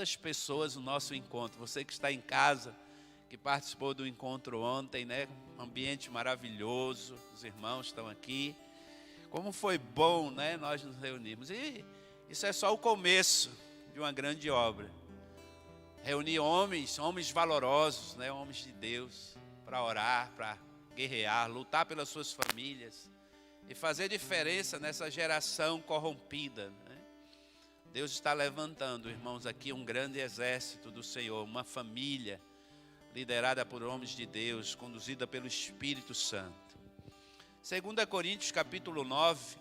tantas pessoas no nosso encontro. Você que está em casa, que participou do encontro ontem, né? Um ambiente maravilhoso, os irmãos estão aqui. Como foi bom, né? Nós nos reunimos. E isso é só o começo de uma grande obra. Reunir homens valorosos, né? Homens de Deus, para orar, para guerrear, lutar pelas suas famílias e fazer diferença nessa geração corrompida, né? Deus está levantando, irmãos, aqui um grande exército do Senhor, uma família liderada por homens de Deus, conduzida pelo Espírito Santo. 2 Coríntios capítulo 9,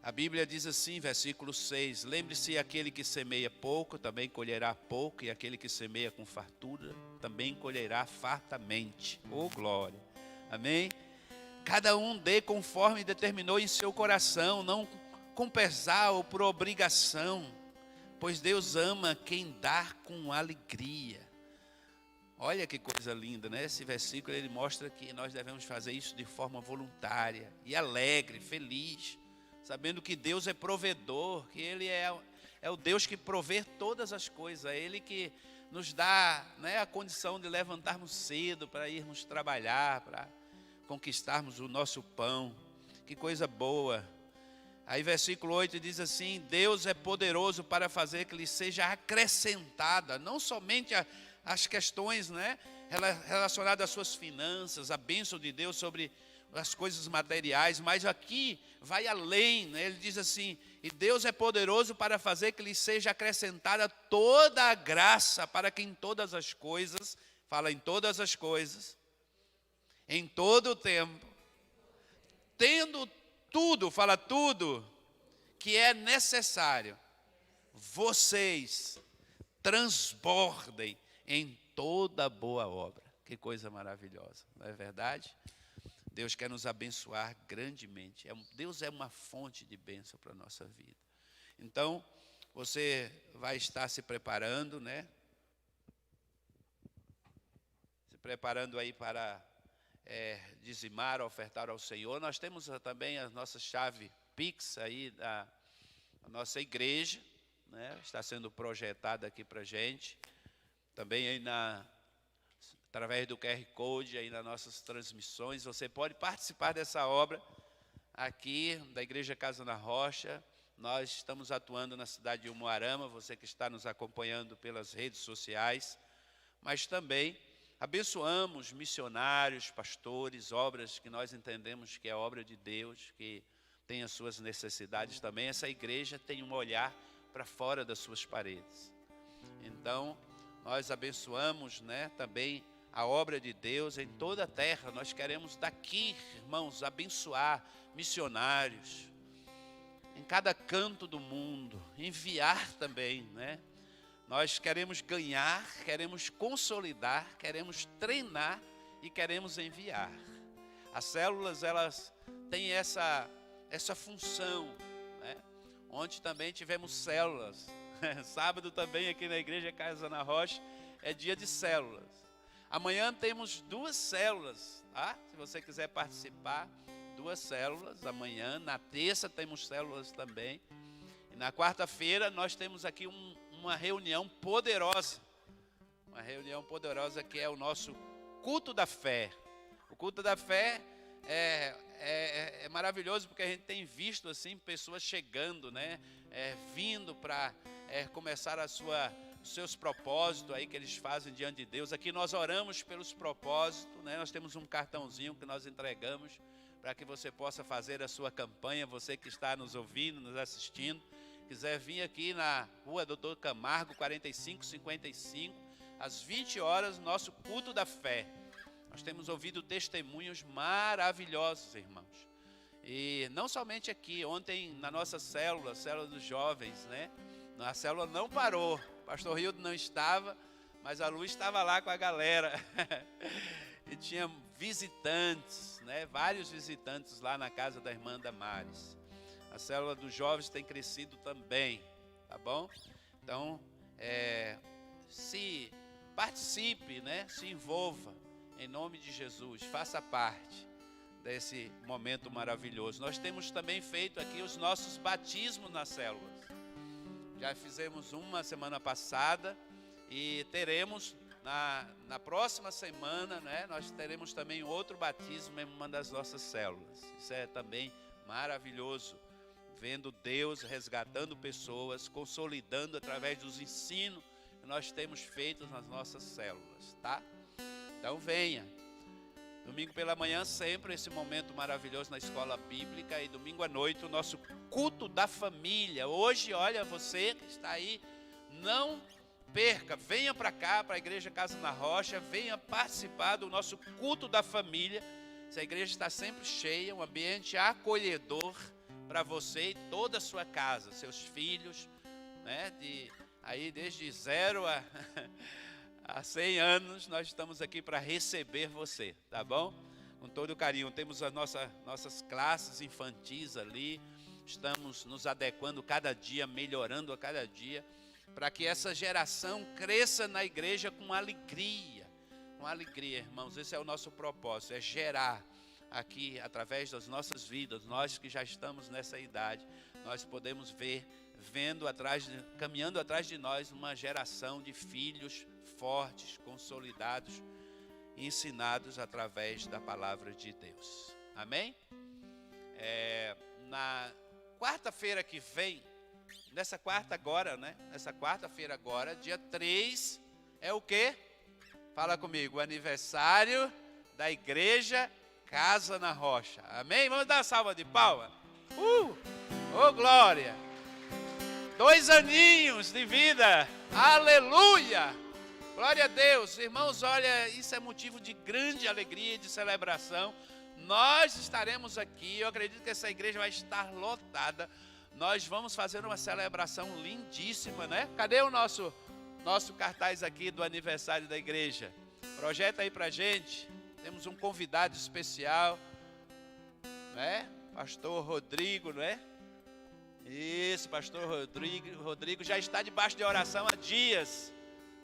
a Bíblia diz assim, versículo 6, lembre-se, aquele que semeia pouco, também colherá pouco, e aquele que semeia com fartura, também colherá fartamente. Oh, glória! Amém? Cada um dê conforme determinou em seu coração, não com pesar ou por obrigação, pois Deus ama quem dá com alegria. Olha que coisa linda, né? Esse versículo ele mostra que nós devemos fazer isso de forma voluntária e alegre, feliz, sabendo que Deus é provedor, que Ele é o Deus que provê todas as coisas, é Ele que nos dá, né, a condição de levantarmos cedo para irmos trabalhar, para conquistarmos o nosso pão. Que coisa boa! Aí versículo 8 diz assim, Deus é poderoso para fazer que lhe seja acrescentada, não somente as questões, né, relacionadas às suas finanças, a bênção de Deus sobre as coisas materiais, mas aqui vai além, né? Ele diz assim, e Deus é poderoso para fazer que lhe seja acrescentada toda a graça, para que em todas as coisas, fala em todas as coisas, em todo o tempo, tendo tudo, fala tudo, que é necessário, vocês transbordem em toda boa obra. Que coisa maravilhosa, não é verdade? Deus quer nos abençoar grandemente. Deus é uma fonte de bênção para a nossa vida. Então, você vai estar se preparando, né? Se preparando aí para dizimar, ofertar ao Senhor. Nós temos também a nossa chave Pix aí da nossa igreja, né? Está sendo projetada aqui para a gente. Também aí através do QR Code aí nas nossas transmissões, você pode participar dessa obra aqui da Igreja Casa na Rocha. Nós estamos atuando na cidade de Umuarama, você que está nos acompanhando pelas redes sociais, mas também abençoamos missionários, pastores, obras que nós entendemos que é obra de Deus, que tem as suas necessidades também. Essa igreja tem um olhar para fora das suas paredes. Então, nós abençoamos, né, também a obra de Deus em toda a terra. Nós queremos daqui, irmãos, abençoar missionários em cada canto do mundo, enviar também, né? Nós queremos ganhar, queremos consolidar, queremos treinar e queremos enviar. As células, elas têm essa função, né? Ontem também tivemos células. Sábado também aqui na Igreja Casa na Rocha é dia de células. Amanhã temos 2 células, tá? Se você quiser participar, 2 células amanhã. Na terça temos células também. E na quarta-feira nós temos aqui uma reunião poderosa. Uma reunião poderosa que é o nosso culto da fé. O culto da fé é maravilhoso porque a gente tem visto assim pessoas chegando, né? Vindo para começar os seus propósitos aí que eles fazem diante de Deus. Aqui nós oramos pelos propósitos, né? Nós temos um cartãozinho que nós entregamos para que você possa fazer a sua campanha. Você que está nos ouvindo, nos assistindo, quiser vir aqui na rua Doutor Camargo, 4555, às 20 horas, nosso culto da fé. Nós temos ouvido testemunhos maravilhosos, irmãos. E não somente aqui, ontem na nossa célula dos jovens, né? A célula não parou, o pastor Rildo não estava, mas a Luz estava lá com a galera. E tinha visitantes, né? Vários visitantes lá na casa da irmã Damares. A célula dos jovens tem crescido também, tá bom? Então, se participe, né? Se envolva, em nome de Jesus, faça parte desse momento maravilhoso. Nós temos também feito aqui os nossos batismos nas células. Já fizemos uma semana passada e teremos na próxima semana, né, nós teremos também outro batismo em uma das nossas células. Isso é também maravilhoso, vendo Deus resgatando pessoas, consolidando através dos ensinos que nós temos feito nas nossas células, tá? Então venha. Domingo pela manhã sempre esse momento maravilhoso na escola bíblica, e domingo à noite o nosso culto da família. Hoje, olha, você que está aí, não perca, venha para cá, para a Igreja Casa na Rocha, venha participar do nosso culto da família. Essa igreja está sempre cheia, um ambiente acolhedor para você e toda a sua casa, seus filhos, né, aí desde 0 a 100 anos, nós estamos aqui para receber você, tá bom? Com todo carinho. Temos as nossas classes infantis ali, estamos nos adequando cada dia, melhorando a cada dia, para que essa geração cresça na igreja com alegria. Com alegria, irmãos, esse é o nosso propósito, é gerar aqui, através das nossas vidas, nós que já estamos nessa idade, nós podemos caminhando atrás de nós, uma geração de filhos fortes, consolidados, ensinados através da palavra de Deus. Amém? Na quarta-feira que vem, nessa quarta-feira agora, dia 3, é o quê? Fala comigo, o aniversário da Igreja Casa na Rocha. Amém? Vamos dar uma salva de palmas? Oh, glória! 2 aninhos de vida. Aleluia! Glória a Deus. Irmãos, olha, isso é motivo de grande alegria e de celebração. Nós estaremos aqui, eu acredito que essa igreja vai estar lotada. Nós vamos fazer uma celebração lindíssima, né? Cadê o nosso cartaz aqui do aniversário da igreja? Projeta aí pra gente. Temos um convidado especial, né? Pastor Rodrigo, né? Isso, pastor Rodrigo já está debaixo de oração há dias.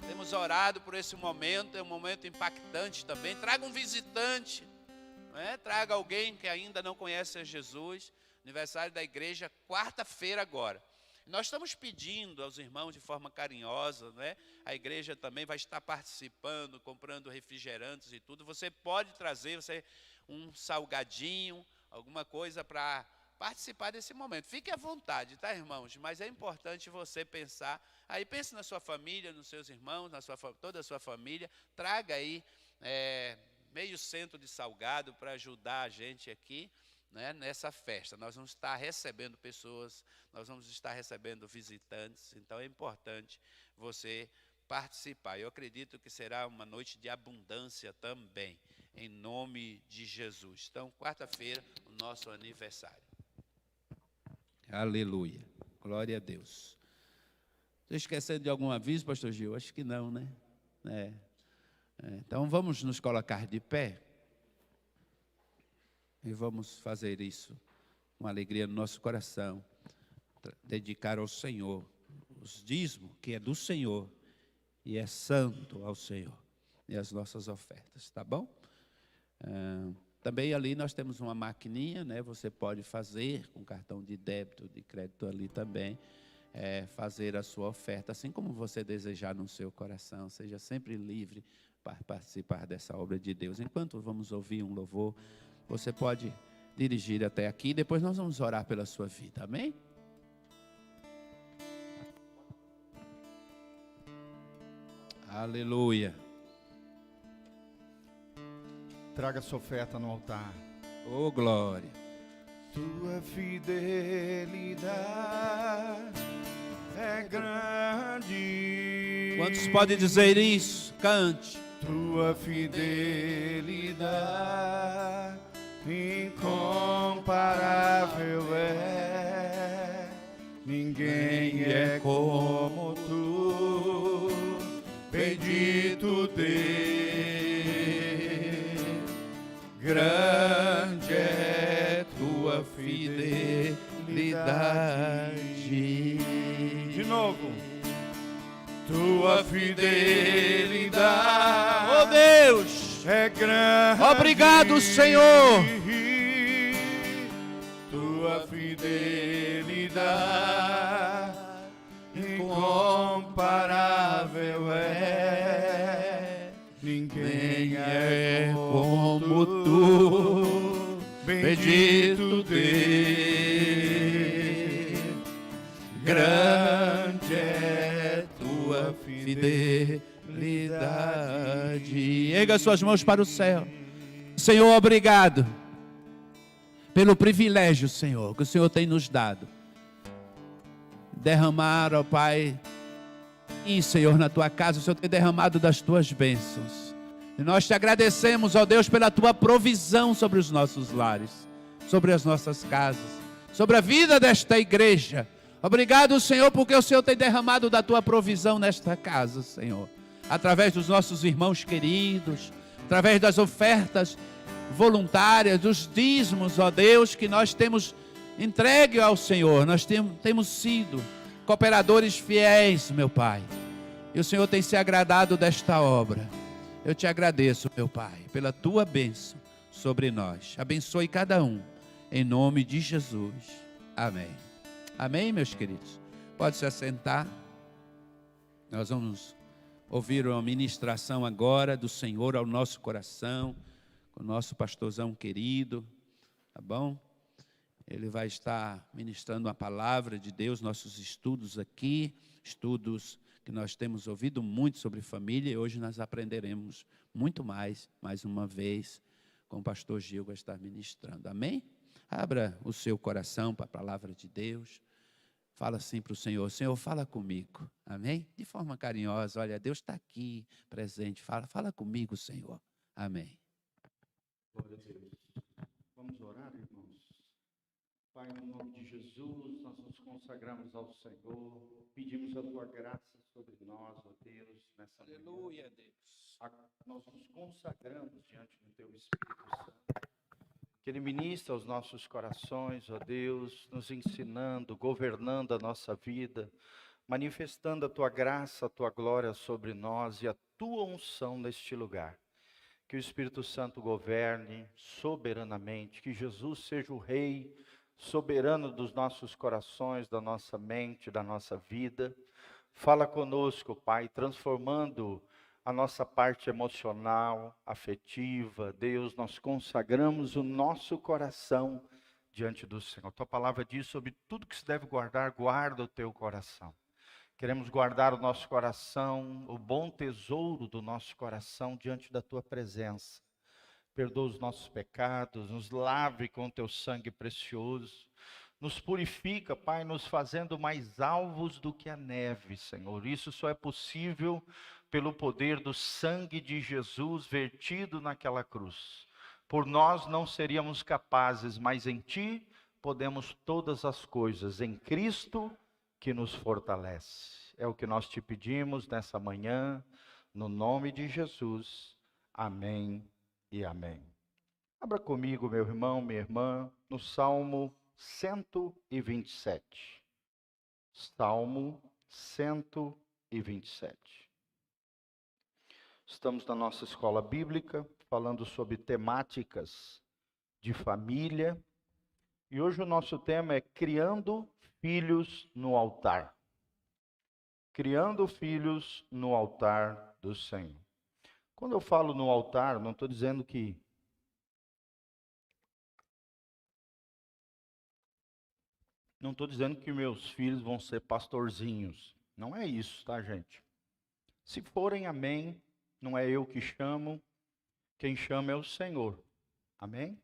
Temos orado por esse momento, é um momento impactante também. Traga um visitante, né? Traga alguém que ainda não conhece a Jesus. Aniversário da igreja, quarta-feira agora. Nós estamos pedindo aos irmãos de forma carinhosa, né? A igreja também vai estar participando, comprando refrigerantes e tudo. Você pode trazer um salgadinho, alguma coisa para participar desse momento. Fique à vontade, tá, irmãos? Mas é importante você pensar. Aí pense na sua família, nos seus irmãos, toda a sua família. Traga aí meio cento de salgado para ajudar a gente aqui, né, nessa festa. Nós vamos estar recebendo pessoas, nós vamos estar recebendo visitantes, então é importante você participar. Eu acredito que será uma noite de abundância também, em nome de Jesus. Então, quarta-feira, o nosso aniversário. Aleluia, glória a Deus. Estou esquecendo de algum aviso, pastor Gil? Acho que não, né? Então, vamos nos colocar de pé. E vamos fazer isso com alegria no nosso coração, dedicar ao Senhor os dízimos, que é do Senhor, e é santo ao Senhor, e as nossas ofertas, tá bom? Também ali nós temos uma maquininha, né? Você pode fazer com cartão de débito, de crédito ali também, fazer a sua oferta, assim como você desejar no seu coração. Seja sempre livre para participar dessa obra de Deus. Enquanto vamos ouvir um louvor, você pode dirigir até aqui, depois nós vamos orar pela sua vida, amém? Aleluia. Traga sua oferta no altar. Oh, glória. Tua fidelidade é grande. Quantos podem dizer isso? Cante. Tua fidelidade incomparável é, ninguém é como tu, bendito Deus, grande é tua fidelidade. De novo. Tua fidelidade, oh Deus, é grande. Obrigado, Senhor. Tua fidelidade tua fidelidade. Erga suas mãos para o céu. Senhor, obrigado pelo privilégio, Senhor, que o Senhor tem nos dado. Derramar, ó Pai, e Senhor, na tua casa, o Senhor tem derramado das tuas bênçãos. E nós te agradecemos, ó Deus, pela tua provisão sobre os nossos lares, sobre as nossas casas, sobre a vida desta igreja. Obrigado, Senhor, porque o Senhor tem derramado da tua provisão nesta casa, Senhor, através dos nossos irmãos queridos, através das ofertas voluntárias, dos dízimos, ó Deus, que nós temos entregue ao Senhor. Nós temos sido cooperadores fiéis, meu Pai, e o Senhor tem se agradado desta obra. Eu te agradeço, meu Pai, pela tua bênção sobre nós. Abençoe cada um, em nome de Jesus. Amém. Amém, meus queridos? Pode se assentar. Nós vamos ouvir uma ministração agora do Senhor ao nosso coração, com o nosso pastorzão querido, tá bom? Ele vai estar ministrando a palavra de Deus, nossos estudos aqui, estudos que nós temos ouvido muito sobre família, e hoje nós aprenderemos muito mais uma vez, com o pastor Gil vai estar ministrando. Amém? Abra o seu coração para a palavra de Deus. Fala assim para o Senhor: Senhor, fala comigo. Amém? De forma carinhosa. Olha, Deus está aqui presente. Fala comigo, Senhor. Amém. Glória a Deus. Vamos orar, irmãos. Pai, no nome de Jesus, nós nos consagramos ao Senhor. Pedimos a tua graça sobre nós, ó Deus, nessa manhã. Aleluia, Deus. Nós nos consagramos diante do teu Espírito Santo, que ele ministra aos nossos corações, ó Deus, nos ensinando, governando a nossa vida, manifestando a tua graça, a tua glória sobre nós e a tua unção neste lugar. Que o Espírito Santo governe soberanamente, que Jesus seja o Rei soberano dos nossos corações, da nossa mente, da nossa vida. Fala conosco, Pai, transformando a nossa parte emocional, afetiva. Deus, nós consagramos o nosso coração diante do Senhor. Tua palavra diz: sobre tudo que se deve guardar, guarda o teu coração. Queremos guardar o nosso coração, o bom tesouro do nosso coração diante da tua presença. Perdoa os nossos pecados, nos lave com o teu sangue precioso. Nos purifica, Pai, nos fazendo mais alvos do que a neve, Senhor. Isso só é possível pelo poder do sangue de Jesus vertido naquela cruz. Por nós não seríamos capazes, mas em Ti podemos todas as coisas, em Cristo que nos fortalece. É o que nós te pedimos nessa manhã, no nome de Jesus. Amém e amém. Abra comigo, meu irmão, minha irmã, no Salmo 127. Salmo 127. Estamos na nossa escola bíblica, falando sobre temáticas de família. E hoje o nosso tema é criando filhos no altar. Criando filhos no altar do Senhor. Quando eu falo no altar, não estou dizendo que meus filhos vão ser pastorzinhos. Não é isso, tá, gente? Se forem, amém. Não é eu que chamo. Quem chama é o Senhor. Amém?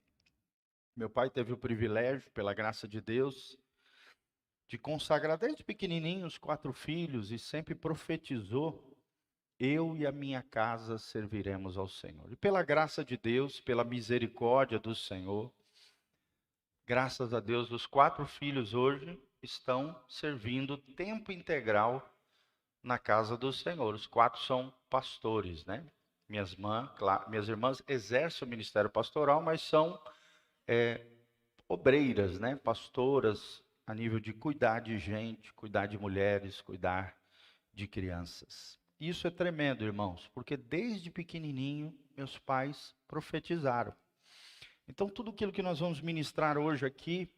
Meu pai teve o privilégio, pela graça de Deus, de consagrar desde pequenininho os 4 filhos e sempre profetizou: eu e a minha casa serviremos ao Senhor. E pela graça de Deus, pela misericórdia do Senhor, graças a Deus, os 4 filhos hoje estão servindo tempo integral na casa do Senhor. Os 4 são pastores, né? Minhas irmãs exercem o ministério pastoral, mas são obreiras, né? Pastoras a nível de cuidar de gente, cuidar de mulheres, cuidar de crianças. Isso é tremendo, irmãos, porque desde pequenininho meus pais profetizaram. Então tudo aquilo que nós vamos ministrar hoje aqui,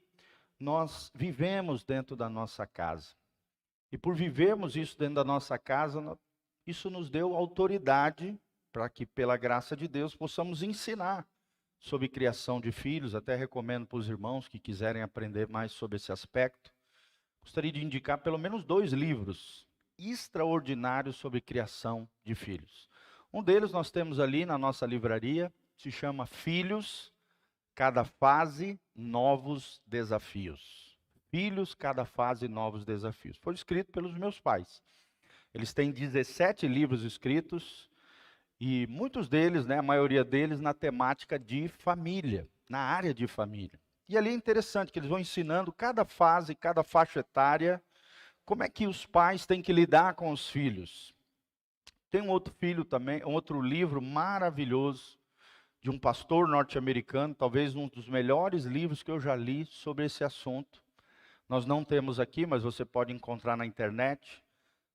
nós vivemos dentro da nossa casa. E por vivermos isso dentro da nossa casa, isso nos deu autoridade para que, pela graça de Deus, possamos ensinar sobre criação de filhos. Até recomendo para os irmãos que quiserem aprender mais sobre esse aspecto. Gostaria de indicar pelo menos 2 livros extraordinários sobre criação de filhos. Um deles nós temos ali na nossa livraria, se chama Filhos, Cada Fase, Novos Desafios. Filhos, Cada Fase, Novos Desafios. Foi escrito pelos meus pais. Eles têm 17 livros escritos, e muitos deles, a maioria deles, na temática de família, na área de família. E ali é interessante que eles vão ensinando cada fase, cada faixa etária, como é que os pais têm que lidar com os filhos. Tem um outro filho também, um outro livro maravilhoso, de um pastor norte-americano, talvez um dos melhores livros que eu já li sobre esse assunto. Nós não temos aqui, mas você pode encontrar na internet.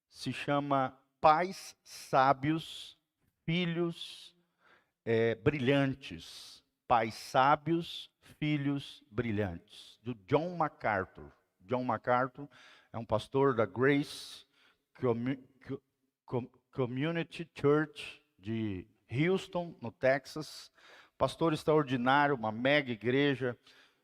Se chama Pais Sábios, Filhos Brilhantes. Pais Sábios, Filhos Brilhantes. Do John MacArthur. John MacArthur é um pastor da Grace Community Church de Houston, no Texas. Pastor extraordinário, uma mega igreja,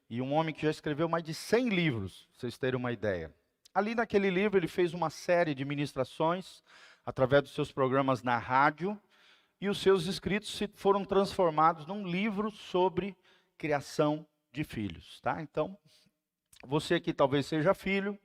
e um homem que já escreveu mais de 100 livros, para vocês terem uma ideia. Ali naquele livro ele fez uma série de ministrações, através dos seus programas na rádio, e os seus escritos foram transformados num livro sobre criação de filhos. Tá? Então, você aqui talvez seja filho,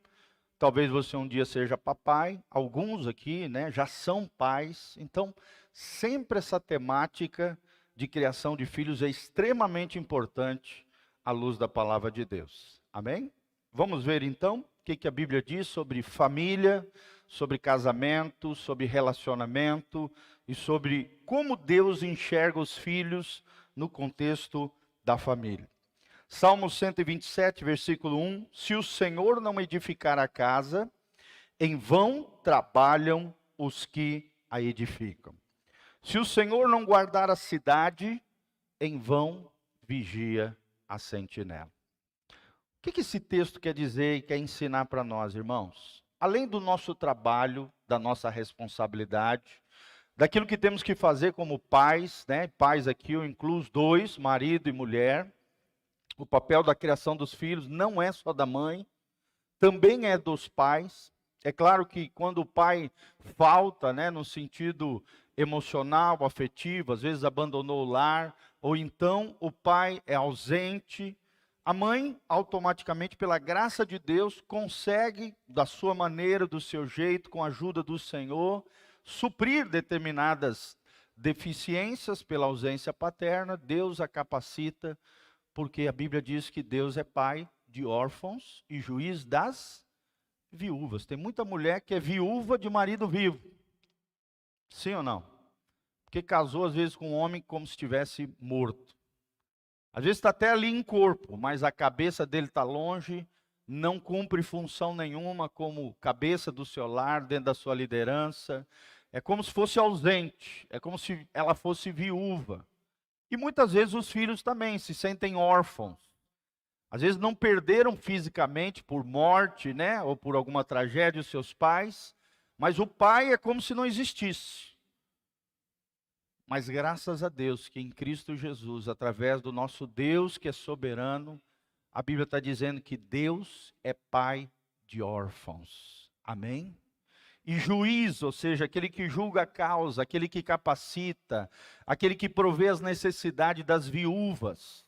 talvez você um dia seja papai, alguns aqui já são pais, então sempre essa temática de criação de filhos é extremamente importante à luz da palavra de Deus. Amém? Vamos ver então o que a Bíblia diz sobre família, sobre casamento, sobre relacionamento e sobre como Deus enxerga os filhos no contexto da família. Salmo 127, versículo 1. Se o Senhor não edificar a casa, em vão trabalham os que a edificam. Se o Senhor não guardar a cidade, em vão vigia a sentinela. O que esse texto quer dizer e quer ensinar para nós, irmãos? Além do nosso trabalho, da nossa responsabilidade, daquilo que temos que fazer como pais, pais aqui eu incluo os dois, marido e mulher. O papel da criação dos filhos não é só da mãe, também é dos pais. É claro que quando o pai falta, no sentido emocional, afetivo, às vezes abandonou o lar, ou então o pai é ausente, a mãe automaticamente, pela graça de Deus, consegue, da sua maneira, do seu jeito, com a ajuda do Senhor, suprir determinadas deficiências pela ausência paterna. Deus a capacita, porque a Bíblia diz que Deus é pai de órfãos e juiz das viúvas. Tem muita mulher que é viúva de marido vivo. Sim ou não? Porque casou às vezes com um homem como se estivesse morto. Às vezes está até ali em corpo, mas a cabeça dele está longe, não cumpre função nenhuma como cabeça do seu lar, dentro da sua liderança. É como se fosse ausente, é como se ela fosse viúva. E muitas vezes os filhos também se sentem órfãos. Às vezes não perderam fisicamente por morte, ou por alguma tragédia os seus pais, mas o pai é como se não existisse. Mas graças a Deus que em Cristo Jesus, através do nosso Deus que é soberano, a Bíblia está dizendo que Deus é pai de órfãos. Amém? E juiz, ou seja, aquele que julga a causa, aquele que capacita, aquele que provê as necessidades das viúvas.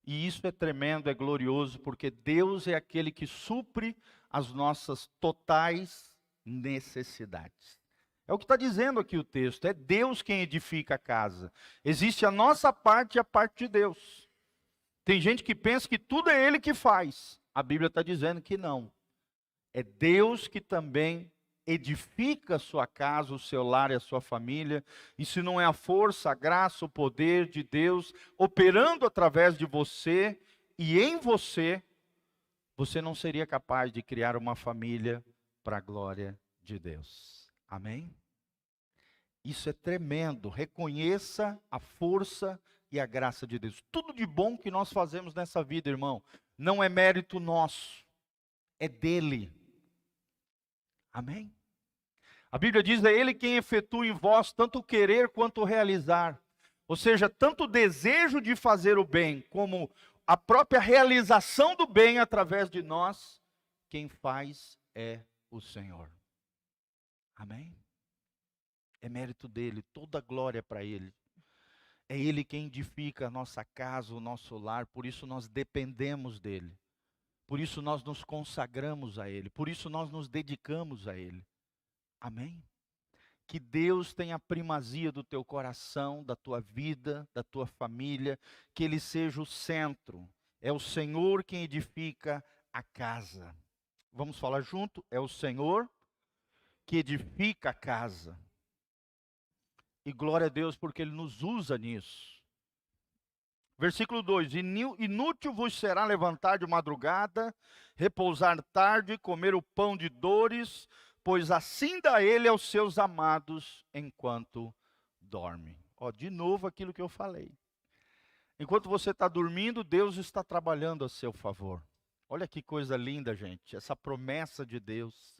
E isso é tremendo, é glorioso, porque Deus é aquele que supre as nossas totais necessidades. É o que está dizendo aqui o texto, é Deus quem edifica a casa. Existe a nossa parte e a parte de Deus. Tem gente que pensa que tudo é Ele que faz. A Bíblia está dizendo que não. É Deus que também edifica a sua casa, o seu lar e a sua família. E se não é a força, a graça, o poder de Deus operando através de você e em você, você não seria capaz de criar uma família para a glória de Deus. Amém? Isso é tremendo. Reconheça a força e a graça de Deus. Tudo de bom que nós fazemos nessa vida, irmão, não é mérito nosso, é dele. Amém? A Bíblia diz, é Ele quem efetua em vós tanto o querer quanto o realizar. Ou seja, tanto o desejo de fazer o bem, como a própria realização do bem através de nós, quem faz é o Senhor. Amém? É mérito dele, toda glória é para ele. É ele quem edifica a nossa casa, o nosso lar, por isso nós dependemos dele. Por isso nós nos consagramos a ele, por isso nós nos dedicamos a ele. Amém? Que Deus tenha a primazia do teu coração, da tua vida, da tua família, que ele seja o centro. É o Senhor quem edifica a casa. Vamos falar junto? É o Senhor que edifica a casa. E glória a Deus porque ele nos usa nisso. Versículo 2: Inútil vos será levantar de madrugada, repousar tarde, comer o pão de dores, pois assim dá ele aos seus amados enquanto dorme. Ó, de novo aquilo que eu falei. Enquanto você está dormindo, Deus está trabalhando a seu favor. Olha que coisa linda, gente, essa promessa de Deus.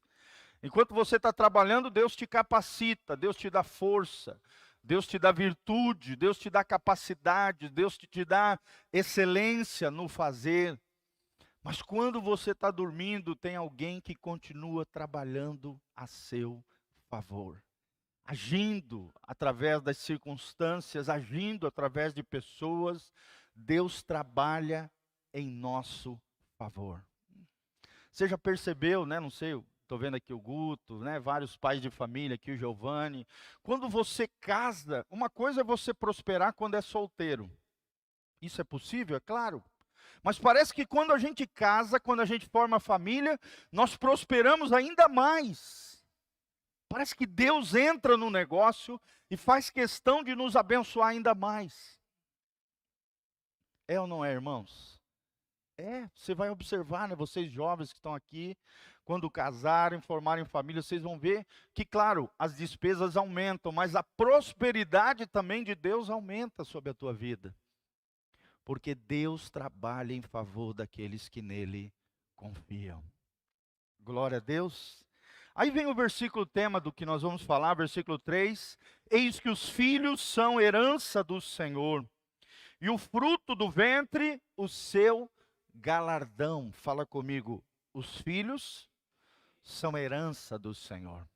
Enquanto você está trabalhando, Deus te capacita, Deus te dá força, Deus te dá virtude, Deus te dá capacidade, Deus te dá excelência no fazer. Mas quando você está dormindo, tem alguém que continua trabalhando a seu favor. Agindo através das circunstâncias, agindo através de pessoas, Deus trabalha em nosso favor. Você já percebeu, né? Não sei, estou vendo aqui o Guto, né? Vários pais de família aqui, o Giovanni. Quando você casa, uma coisa é você prosperar quando é solteiro. Isso é possível, é claro. Mas parece que quando a gente casa, quando a gente forma família, nós prosperamos ainda mais. Parece que Deus entra no negócio e faz questão de nos abençoar ainda mais. É ou não é, irmãos? É, você vai observar, né, vocês jovens que estão aqui, quando casarem, formarem família, vocês vão ver que, claro, as despesas aumentam, mas a prosperidade também de Deus aumenta sobre a tua vida. Porque Deus trabalha em favor daqueles que nele confiam. Glória a Deus. Aí vem o versículo tema do que nós vamos falar, versículo 3. Eis que os filhos são herança do Senhor, e o fruto do ventre, o seu galardão. Fala comigo, os filhos são herança do Senhor.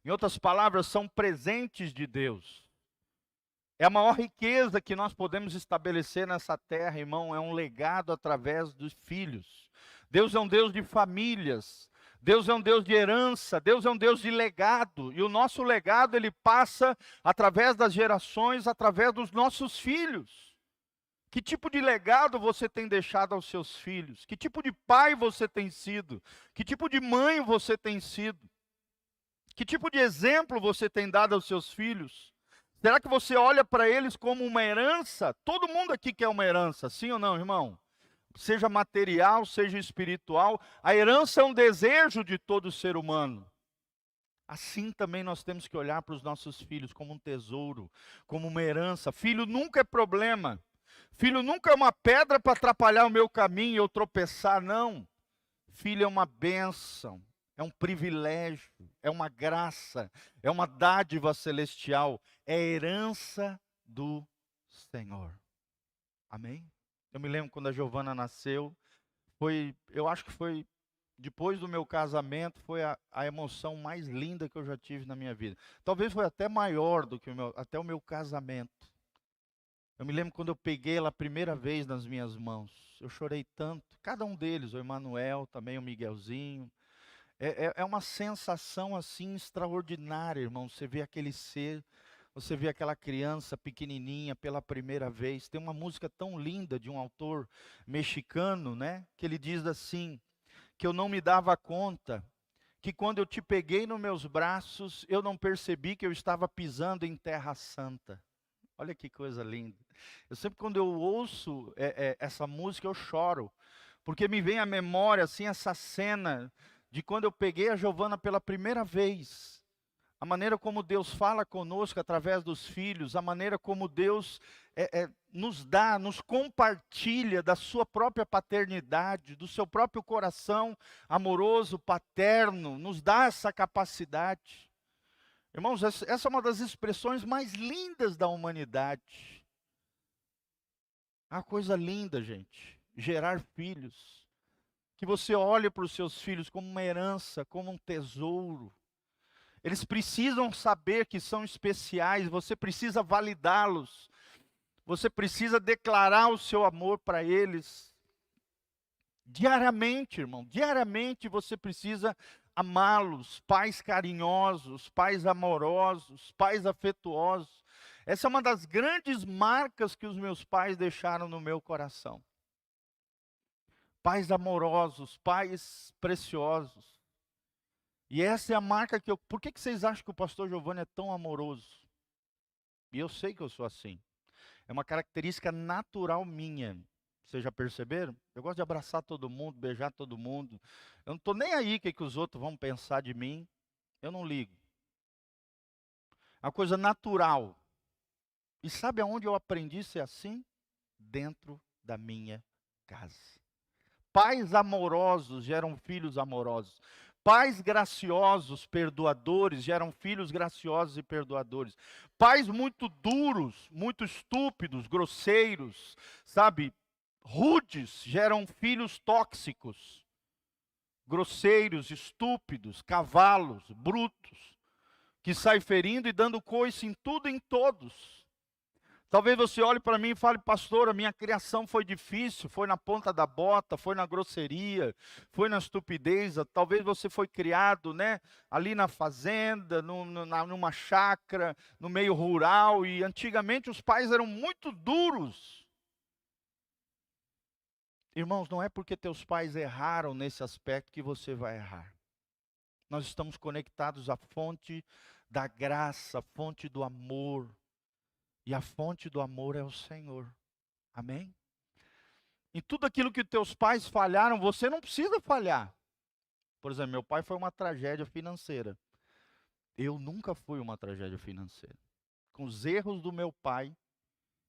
Em outras palavras, são presentes de Deus. É a maior riqueza que nós podemos estabelecer nessa terra, irmão, é um legado através dos filhos. Deus é um Deus de famílias. Deus é um Deus de herança, Deus é um Deus de legado, e o nosso legado ele passa através das gerações, através dos nossos filhos. Que tipo de legado você tem deixado aos seus filhos? Que tipo de pai você tem sido? Que tipo de mãe você tem sido? Que tipo de exemplo você tem dado aos seus filhos? Será que você olha para eles como uma herança? Todo mundo aqui quer uma herança, sim ou não, irmão? Seja material, seja espiritual, a herança é um desejo de todo ser humano. Assim também nós temos que olhar para os nossos filhos como um tesouro, como uma herança. Filho nunca é problema. Filho nunca é uma pedra para atrapalhar o meu caminho e eu tropeçar, não. Filho é uma bênção, é um privilégio, é uma graça, é uma dádiva celestial, é herança do Senhor. Amém? Eu me lembro quando a Giovana nasceu, eu acho que foi depois do meu casamento, foi a emoção mais linda que eu já tive na minha vida. Talvez foi até maior do que até o meu casamento. Eu me lembro quando eu peguei ela a primeira vez nas minhas mãos. Eu chorei tanto. Cada um deles, o Emanuel, também o Miguelzinho. É uma sensação assim extraordinária, irmão. Você vê aquele ser, você vê aquela criança pequenininha pela primeira vez. Tem uma música tão linda de um autor mexicano, né? Que ele diz assim, que eu não me dava conta, que quando eu te peguei nos meus braços, eu não percebi que eu estava pisando em terra santa. Olha que coisa linda. Eu sempre quando eu ouço essa música, eu choro, porque me vem à memória assim essa cena de quando eu peguei a Giovana pela primeira vez. A maneira como Deus fala conosco através dos filhos, a maneira como Deus nos dá, nos compartilha da sua própria paternidade, do seu próprio coração amoroso, paterno, nos dá essa capacidade. Irmãos, essa é uma das expressões mais lindas da humanidade. É uma coisa linda, gente, gerar filhos. Que você olhe para os seus filhos como uma herança, como um tesouro. Eles precisam saber que são especiais, você precisa validá-los. Você precisa declarar o seu amor para eles. Diariamente, irmão, diariamente você precisa amá-los, pais carinhosos, pais amorosos, pais afetuosos. Essa é uma das grandes marcas que os meus pais deixaram no meu coração. Pais amorosos, pais preciosos. E essa é a marca que eu... Por que vocês acham que o pastor Giovanni é tão amoroso? E eu sei que eu sou assim. É uma característica natural minha. Vocês já perceberam? Eu gosto de abraçar todo mundo, beijar todo mundo. Eu não estou nem aí o que os outros vão pensar de mim. Eu não ligo. É uma coisa natural. E sabe aonde eu aprendi a ser assim? Dentro da minha casa. Pais amorosos geram filhos amorosos. Pais graciosos, perdoadores, geram filhos graciosos e perdoadores. Pais muito duros, muito estúpidos, grosseiros, sabe, rudes, geram filhos tóxicos. Grosseiros, estúpidos, cavalos, brutos, que saem ferindo e dando coice em tudo e em todos. Talvez você olhe para mim e fale, pastor, a minha criação foi difícil, foi na ponta da bota, foi na grosseria, foi na estupidez. Talvez você foi criado, né, ali na fazenda, numa chácara, no meio rural, e antigamente os pais eram muito duros. Irmãos, não é porque teus pais erraram nesse aspecto que você vai errar. Nós estamos conectados à fonte da graça, à fonte do amor. E a fonte do amor é o Senhor. Amém? Em tudo aquilo que teus pais falharam, você não precisa falhar. Por exemplo, meu pai foi uma tragédia financeira. Eu nunca fui uma tragédia financeira. Com os erros do meu pai,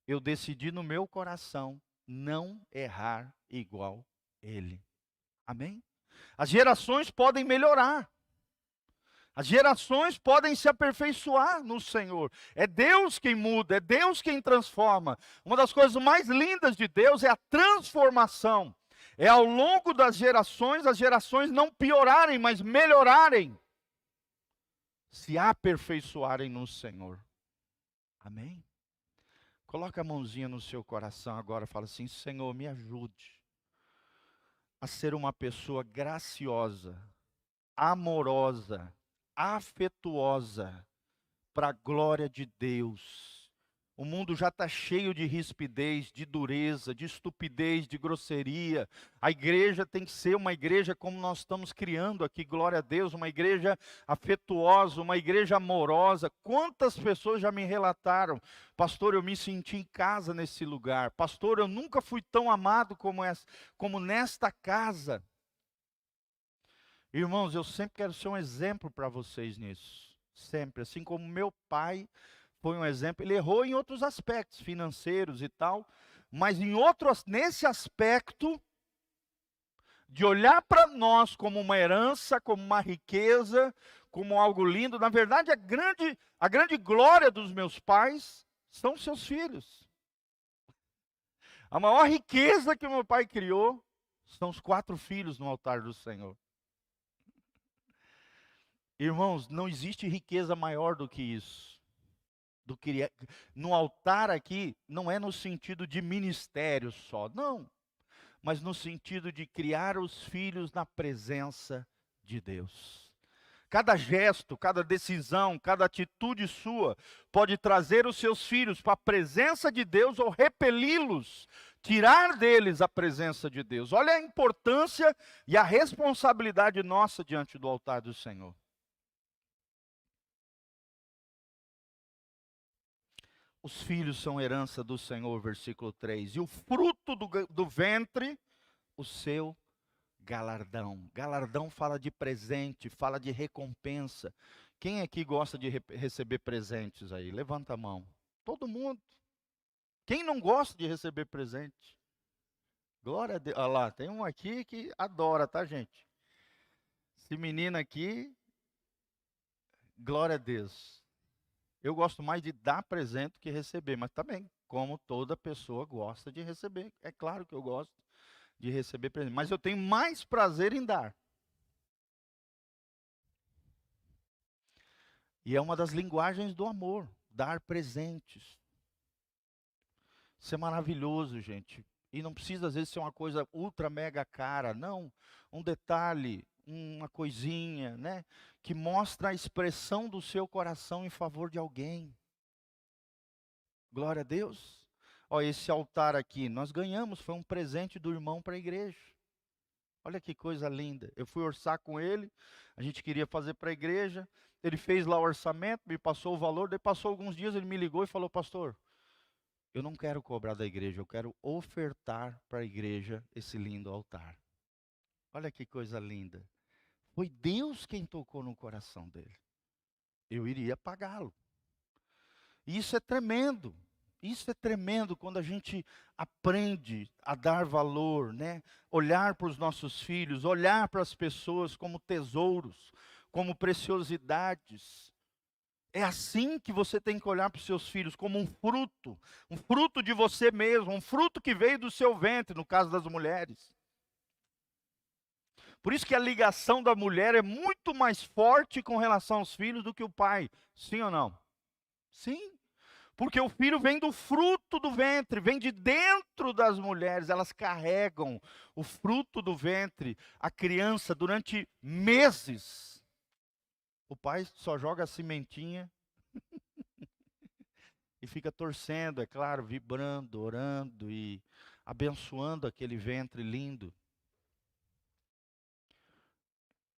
eu decidi no meu coração não errar igual ele. Amém? As gerações podem melhorar. As gerações podem se aperfeiçoar no Senhor. É Deus quem muda, é Deus quem transforma. Uma das coisas mais lindas de Deus é a transformação. É ao longo das gerações, as gerações não piorarem, mas melhorarem. Se aperfeiçoarem no Senhor. Amém? Coloca a mãozinha no seu coração agora e fala assim, Senhor, me ajude a ser uma pessoa graciosa, amorosa, afetuosa, para a glória de Deus. O mundo já está cheio de rispidez, de dureza, de estupidez, de grosseria. A igreja tem que ser uma igreja como nós estamos criando aqui, glória a Deus, uma igreja afetuosa, uma igreja amorosa. Quantas pessoas já me relataram, pastor, eu me senti em casa nesse lugar. Pastor, eu nunca fui tão amado como nesta casa. Irmãos, eu sempre quero ser um exemplo para vocês nisso. Sempre. Assim como meu pai foi um exemplo. Ele errou em outros aspectos, financeiros e tal. Mas nesse aspecto, de olhar para nós como uma herança, como uma riqueza, como algo lindo. Na verdade, a grande glória dos meus pais são seus filhos. A maior riqueza que o meu pai criou são os 4 filhos no altar do Senhor. Irmãos, não existe riqueza maior do que isso. No altar aqui, não é no sentido de ministério só, não. Mas no sentido de criar os filhos na presença de Deus. Cada gesto, cada decisão, cada atitude sua pode trazer os seus filhos para a presença de Deus ou repeli-los, tirar deles a presença de Deus. Olha a importância e a responsabilidade nossa diante do altar do Senhor. Os filhos são herança do Senhor, versículo 3. E o fruto do ventre, o seu galardão. Galardão fala de presente, fala de recompensa. Quem aqui gosta de receber presentes aí? Levanta a mão. Todo mundo. Quem não gosta de receber presente? Glória a Deus. Olha lá, tem um aqui que adora, tá, gente? Esse menino aqui, glória a Deus. Eu gosto mais de dar presente que receber, mas também, como toda pessoa gosta de receber. É claro que eu gosto de receber presente, mas eu tenho mais prazer em dar. E é uma das linguagens do amor, dar presentes. Isso é maravilhoso, gente. E não precisa, às vezes, ser uma coisa ultra mega cara. Não, um detalhe, uma coisinha, né? Que mostra a expressão do seu coração em favor de alguém. Glória a Deus. Ó, esse altar aqui, nós ganhamos, foi um presente do irmão para a igreja. Olha que coisa linda. Eu fui orçar com ele, a gente queria fazer para a igreja. Ele fez lá o orçamento, me passou o valor. Daí passou alguns dias, ele me ligou e falou: pastor, eu não quero cobrar da igreja, eu quero ofertar para a igreja esse lindo altar. Olha que coisa linda. Foi Deus quem tocou no coração dele. Eu iria pagá-lo. Isso é tremendo. Isso é tremendo quando a gente aprende a dar valor, né? Olhar para os nossos filhos, olhar para as pessoas como tesouros, como preciosidades. É assim que você tem que olhar para os seus filhos, como um fruto de você mesmo, um fruto que veio do seu ventre, no caso das mulheres. Por isso que a ligação da mulher é muito mais forte com relação aos filhos do que o pai. Sim ou não? Sim. Porque o filho vem do fruto do ventre, vem de dentro das mulheres, elas carregam o fruto do ventre, a criança, durante meses. O pai só joga a sementinha e fica torcendo, é claro, vibrando, orando e abençoando aquele ventre lindo.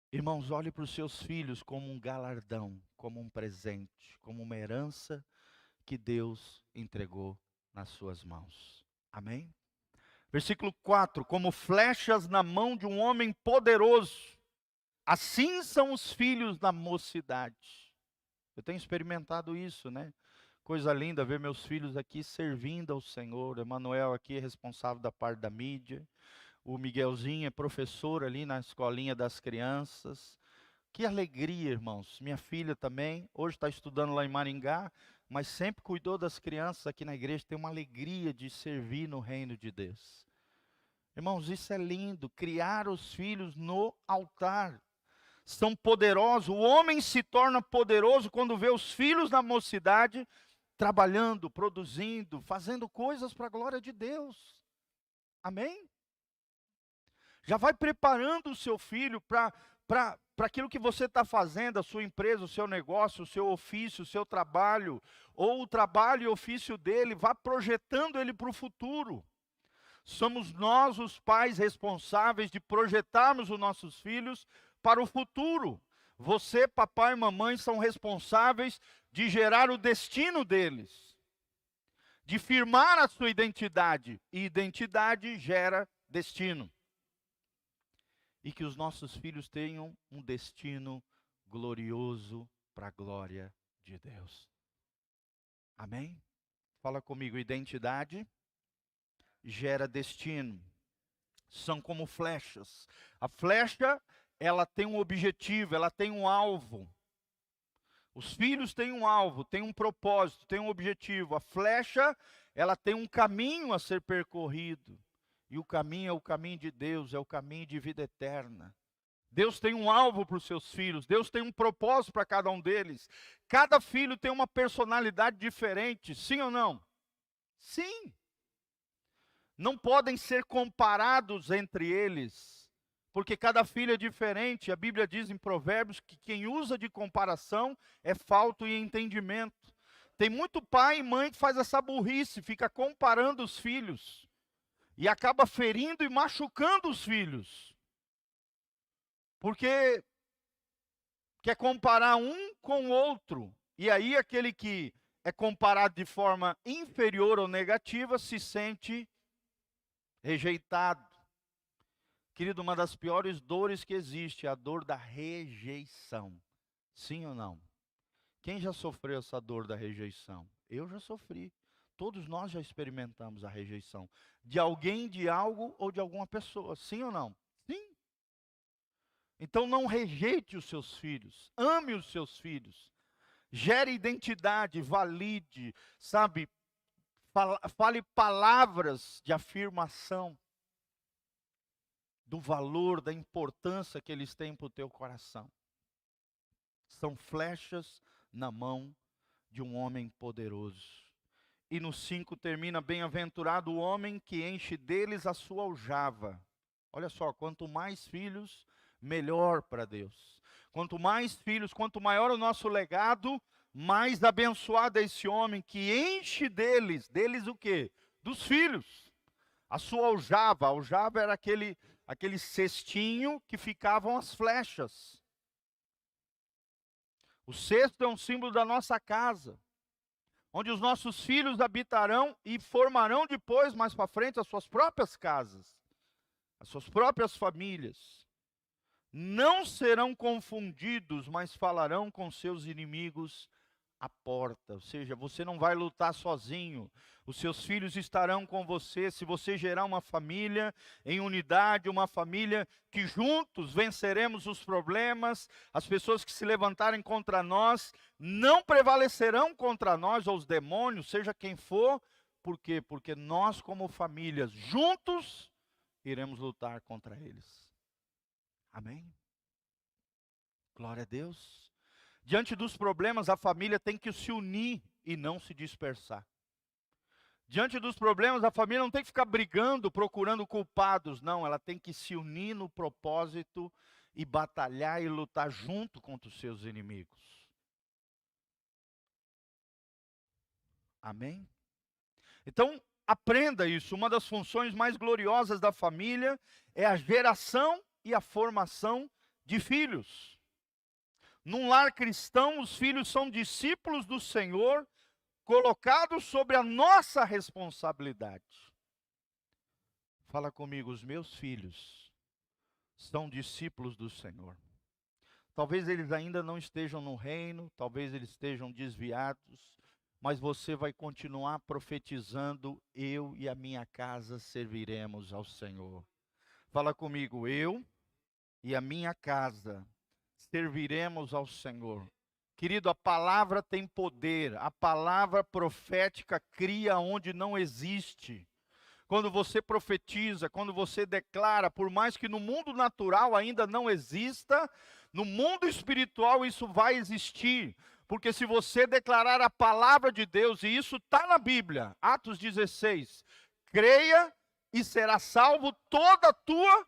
Irmãos, olhe para os seus filhos como um galardão, como um presente, como uma herança que Deus entregou nas suas mãos. Amém? Versículo 4: como flechas na mão de um homem poderoso, assim são os filhos da mocidade. Eu tenho experimentado isso, né? Coisa linda ver meus filhos aqui servindo ao Senhor. Emanuel aqui é responsável da parte da mídia. O Miguelzinho é professor ali na escolinha das crianças. Que alegria, irmãos. Minha filha também, hoje está estudando lá em Maringá, mas sempre cuidou das crianças aqui na igreja. Tem uma alegria de servir no reino de Deus. Irmãos, isso é lindo. Criar os filhos no altar. São poderosos. O homem se torna poderoso quando vê os filhos da mocidade trabalhando, produzindo, fazendo coisas para a glória de Deus. Amém? Já vai preparando o seu filho para aquilo que você está fazendo, a sua empresa, o seu negócio, o seu ofício, o seu trabalho, ou o trabalho e ofício dele, vá projetando ele para o futuro. Somos nós, os pais, responsáveis de projetarmos os nossos filhos para o futuro. Você, papai e mamãe, são responsáveis de gerar o destino deles, de firmar a sua identidade, e identidade gera destino. E que os nossos filhos tenham um destino glorioso para a glória de Deus. Amém? Fala comigo, identidade gera destino. São como flechas. A flecha, ela tem um objetivo, ela tem um alvo. Os filhos têm um alvo, têm um propósito, têm um objetivo. A flecha, ela tem um caminho a ser percorrido. E o caminho é o caminho de Deus, é o caminho de vida eterna. Deus tem um alvo para os seus filhos, Deus tem um propósito para cada um deles. Cada filho tem uma personalidade diferente, sim ou não? Sim. Não podem ser comparados entre eles, porque cada filho é diferente. A Bíblia diz em Provérbios que quem usa de comparação é falto em entendimento. Tem muito pai e mãe que faz essa burrice, fica comparando os filhos e acaba ferindo e machucando os filhos, porque quer comparar um com o outro, e aí aquele que é comparado de forma inferior ou negativa se sente rejeitado. Querido, uma das piores dores que existe é a dor da rejeição. Sim ou não? Quem já sofreu essa dor da rejeição? Eu já sofri. Todos nós já experimentamos a rejeição de alguém, de algo ou de alguma pessoa. Sim ou não? Sim. Então não rejeite os seus filhos. Ame os seus filhos. Gere identidade, valide, sabe? Fale palavras de afirmação do valor, da importância que eles têm para o teu coração. São flechas na mão de um homem poderoso. E no 5 termina: bem-aventurado o homem que enche deles a sua aljava. Olha só, quanto mais filhos, melhor para Deus. Quanto mais filhos, quanto maior o nosso legado, mais abençoado é esse homem que enche deles. Deles o quê? Dos filhos. A sua aljava. A aljava era aquele cestinho que ficavam as flechas. O cesto é um símbolo da nossa casa, onde os nossos filhos habitarão e formarão depois, mais para frente, as suas próprias casas, as suas próprias famílias. Não serão confundidos, mas falarão com seus inimigos à porta. Ou seja, você não vai lutar sozinho. Os seus filhos estarão com você. Se você gerar uma família em unidade, uma família que juntos venceremos os problemas, as pessoas que se levantarem contra nós não prevalecerão contra nós, ou os demônios, seja quem for. Por quê? Porque nós, como famílias, juntos, iremos lutar contra eles. Amém? Glória a Deus. Diante dos problemas, a família tem que se unir e não se dispersar. Diante dos problemas, a família não tem que ficar brigando, procurando culpados. Não, ela tem que se unir no propósito e batalhar e lutar junto contra os seus inimigos. Amém? Então, aprenda isso. Uma das funções mais gloriosas da família é a geração e a formação de filhos. Num lar cristão, os filhos são discípulos do Senhor, colocados sobre a nossa responsabilidade. Fala comigo: os meus filhos são discípulos do Senhor. Talvez eles ainda não estejam no reino, talvez eles estejam desviados, mas você vai continuar profetizando: eu e a minha casa serviremos ao Senhor. Fala comigo: eu e a minha casa serviremos ao Senhor. Querido, a palavra tem poder, a palavra profética cria onde não existe. Quando você profetiza, quando você declara, por mais que no mundo natural ainda não exista, no mundo espiritual isso vai existir. Porque se você declarar a palavra de Deus, e isso está na Bíblia, Atos 16, creia e será salvo toda a tua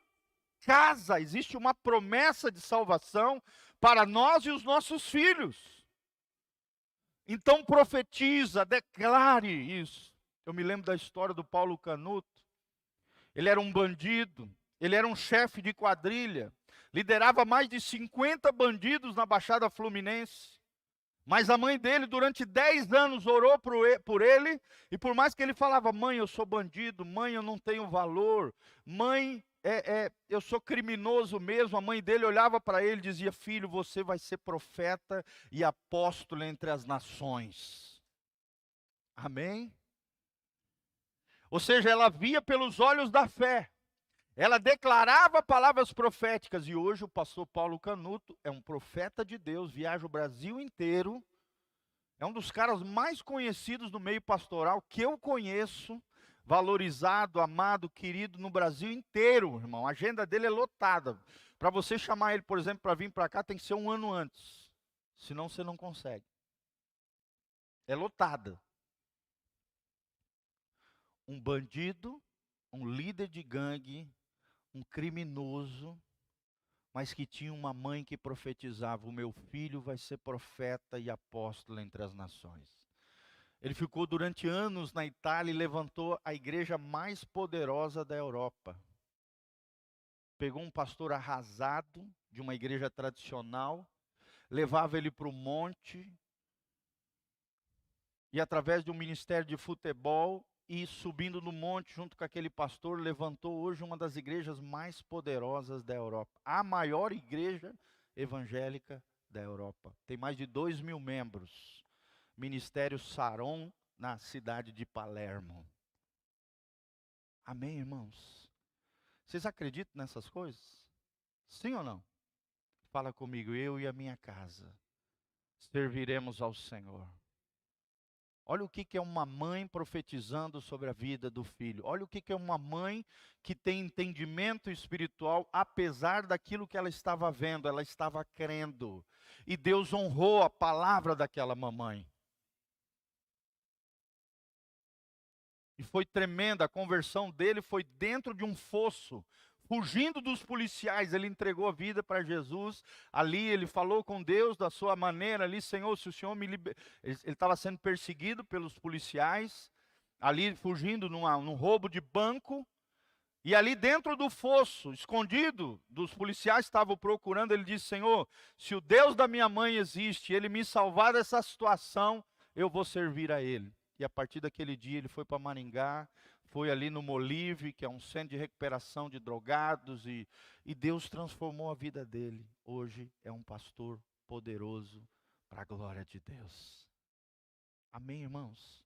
casa. Existe uma promessa de salvação para nós e os nossos filhos. Então profetiza, declare isso. Eu me lembro da história do Paulo Canuto. Ele era um bandido, ele era um chefe de quadrilha, liderava mais de 50 bandidos na Baixada Fluminense. Mas a mãe dele, durante 10 anos, orou por ele, e por mais que ele falava: mãe, eu sou bandido, mãe, eu não tenho valor, mãe, eu sou criminoso mesmo, a mãe dele olhava para ele e dizia: filho, você vai ser profeta e apóstolo entre as nações. Amém? Ou seja, ela via pelos olhos da fé. Ela declarava palavras proféticas, e hoje o pastor Paulo Canuto é um profeta de Deus, viaja o Brasil inteiro, é um dos caras mais conhecidos no meio pastoral que eu conheço, valorizado, amado, querido no Brasil inteiro, irmão. A agenda dele é lotada. Para você chamar ele, por exemplo, para vir para cá, tem que ser um ano antes, senão você não consegue. É lotada. Um bandido, um líder de gangue, um criminoso, mas que tinha uma mãe que profetizava: o meu filho vai ser profeta e apóstolo entre as nações. Ele ficou durante anos na Itália e levantou a igreja mais poderosa da Europa. Pegou um pastor arrasado de uma igreja tradicional, levava ele para o monte, e através de um ministério de futebol, e subindo no monte junto com aquele pastor, levantou hoje uma das igrejas mais poderosas da Europa. A maior igreja evangélica da Europa. Tem mais de 2.000 membros. Ministério Saron, na cidade de Palermo. Amém, irmãos? Vocês acreditam nessas coisas? Sim ou não? Fala comigo: eu e a minha casa serviremos ao Senhor. Olha o que é uma mãe profetizando sobre a vida do filho. Olha o que é uma mãe que tem entendimento espiritual, apesar daquilo que ela estava vendo, ela estava crendo. e Deus honrou a palavra daquela mamãe. E foi tremenda, a conversão dele foi dentro de um fosso, fugindo dos policiais, ele entregou a vida para Jesus. Ali ele falou com Deus da sua maneira, ali, Senhor, se o Senhor me libera. Ele estava sendo perseguido pelos policiais, ali fugindo num roubo de banco. E ali dentro do fosso, escondido, dos policiais estavam procurando, ele disse: Senhor, se o Deus da minha mãe existe, ele me salvar dessa situação, eu vou servir a ele. E a partir daquele dia ele foi para Maringá, foi ali no Molive, que é um centro de recuperação de drogados, e Deus transformou a vida dele. Hoje é um pastor poderoso para a glória de Deus. Amém, irmãos?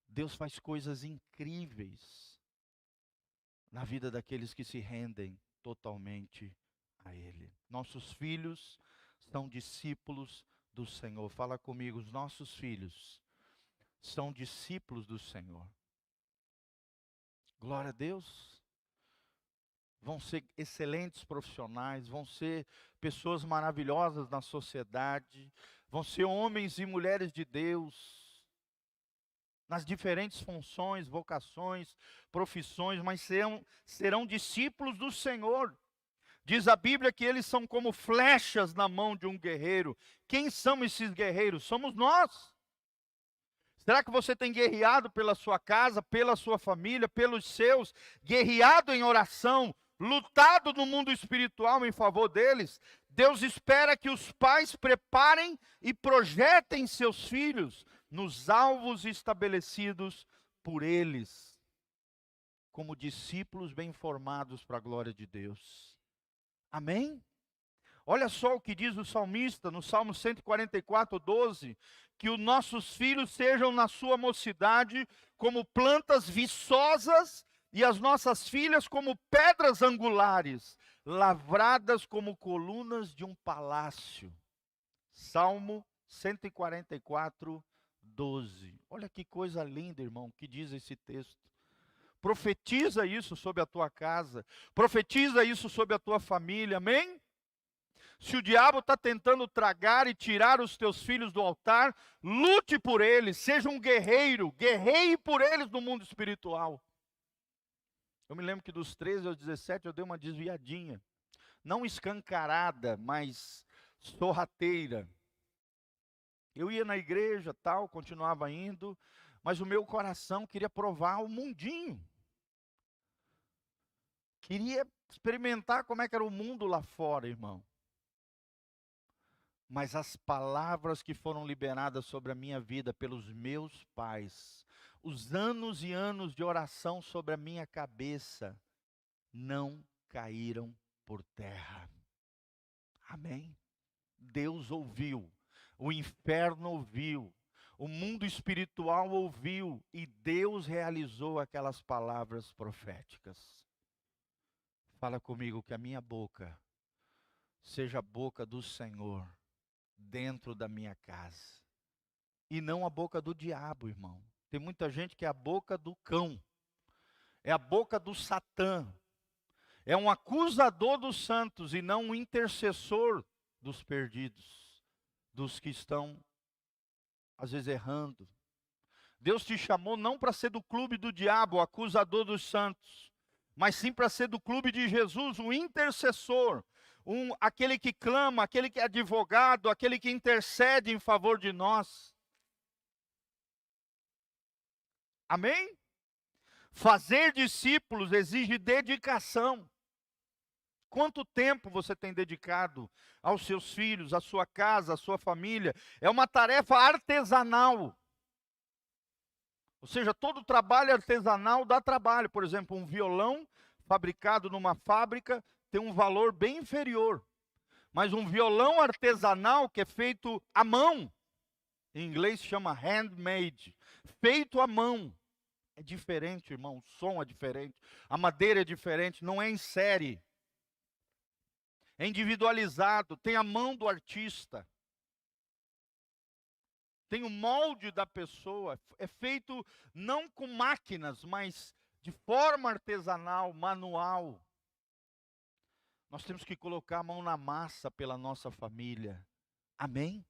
Deus faz coisas incríveis na vida daqueles que se rendem totalmente a Ele. Nossos filhos são discípulos do Senhor. Fala comigo, os nossos filhos são discípulos do Senhor. Glória a Deus. Vão ser excelentes profissionais, vão ser pessoas maravilhosas na sociedade, vão ser homens e mulheres de Deus, nas diferentes funções, vocações, profissões, mas serão discípulos do Senhor. Diz a Bíblia que eles são como flechas na mão de um guerreiro. Quem são esses guerreiros? Somos nós. Será que você tem guerreado pela sua casa, pela sua família, pelos seus, guerreado em oração, lutado no mundo espiritual em favor deles? Deus espera que os pais preparem e projetem seus filhos nos alvos estabelecidos por eles, como discípulos bem formados para a glória de Deus. Amém? Olha só o que diz o salmista no Salmo 144, 12, que os nossos filhos sejam na sua mocidade como plantas viçosas e as nossas filhas como pedras angulares, lavradas como colunas de um palácio. Salmo 144, 12. Olha que coisa linda, irmão, que diz esse texto. Profetiza isso sobre a tua casa, profetiza isso sobre a tua família, amém? Se o diabo está tentando tragar e tirar os teus filhos do altar, lute por eles, seja um guerreiro, guerreie por eles no mundo espiritual. Eu me lembro que dos 13 aos 17 eu dei uma desviadinha, não escancarada, mas sorrateira. Eu ia na igreja, tal, continuava indo, mas o meu coração queria provar o mundinho. Queria experimentar como é que era o mundo lá fora, irmão. Mas as palavras que foram liberadas sobre a minha vida pelos meus pais, os anos e anos de oração sobre a minha cabeça, não caíram por terra. Amém? Deus ouviu, o inferno ouviu, o mundo espiritual ouviu, e Deus realizou aquelas palavras proféticas. Fala comigo, que a minha boca seja a boca do Senhor dentro da minha casa, e não a boca do diabo, irmão. Tem muita gente que é a boca do cão, é a boca do Satã, é um acusador dos santos e não um intercessor dos perdidos, dos que estão às vezes errando. Deus te chamou não para ser do clube do diabo, o acusador dos santos, mas sim para ser do clube de Jesus, o intercessor, aquele que clama, aquele que é advogado, aquele que intercede em favor de nós. Amém? Fazer discípulos exige dedicação. Quanto tempo você tem dedicado aos seus filhos, à sua casa, à sua família? É uma tarefa artesanal. Ou seja, todo trabalho artesanal dá trabalho. Por exemplo, um violão fabricado numa fábrica tem um valor bem inferior. Mas um violão artesanal que é feito à mão, em inglês chama handmade, feito à mão, é diferente, irmão, o som é diferente, a madeira é diferente, não é em série, é individualizado, tem a mão do artista, tem o molde da pessoa, é feito não com máquinas, mas de forma artesanal, manual. Nós temos que colocar a mão na massa pela nossa família. Amém?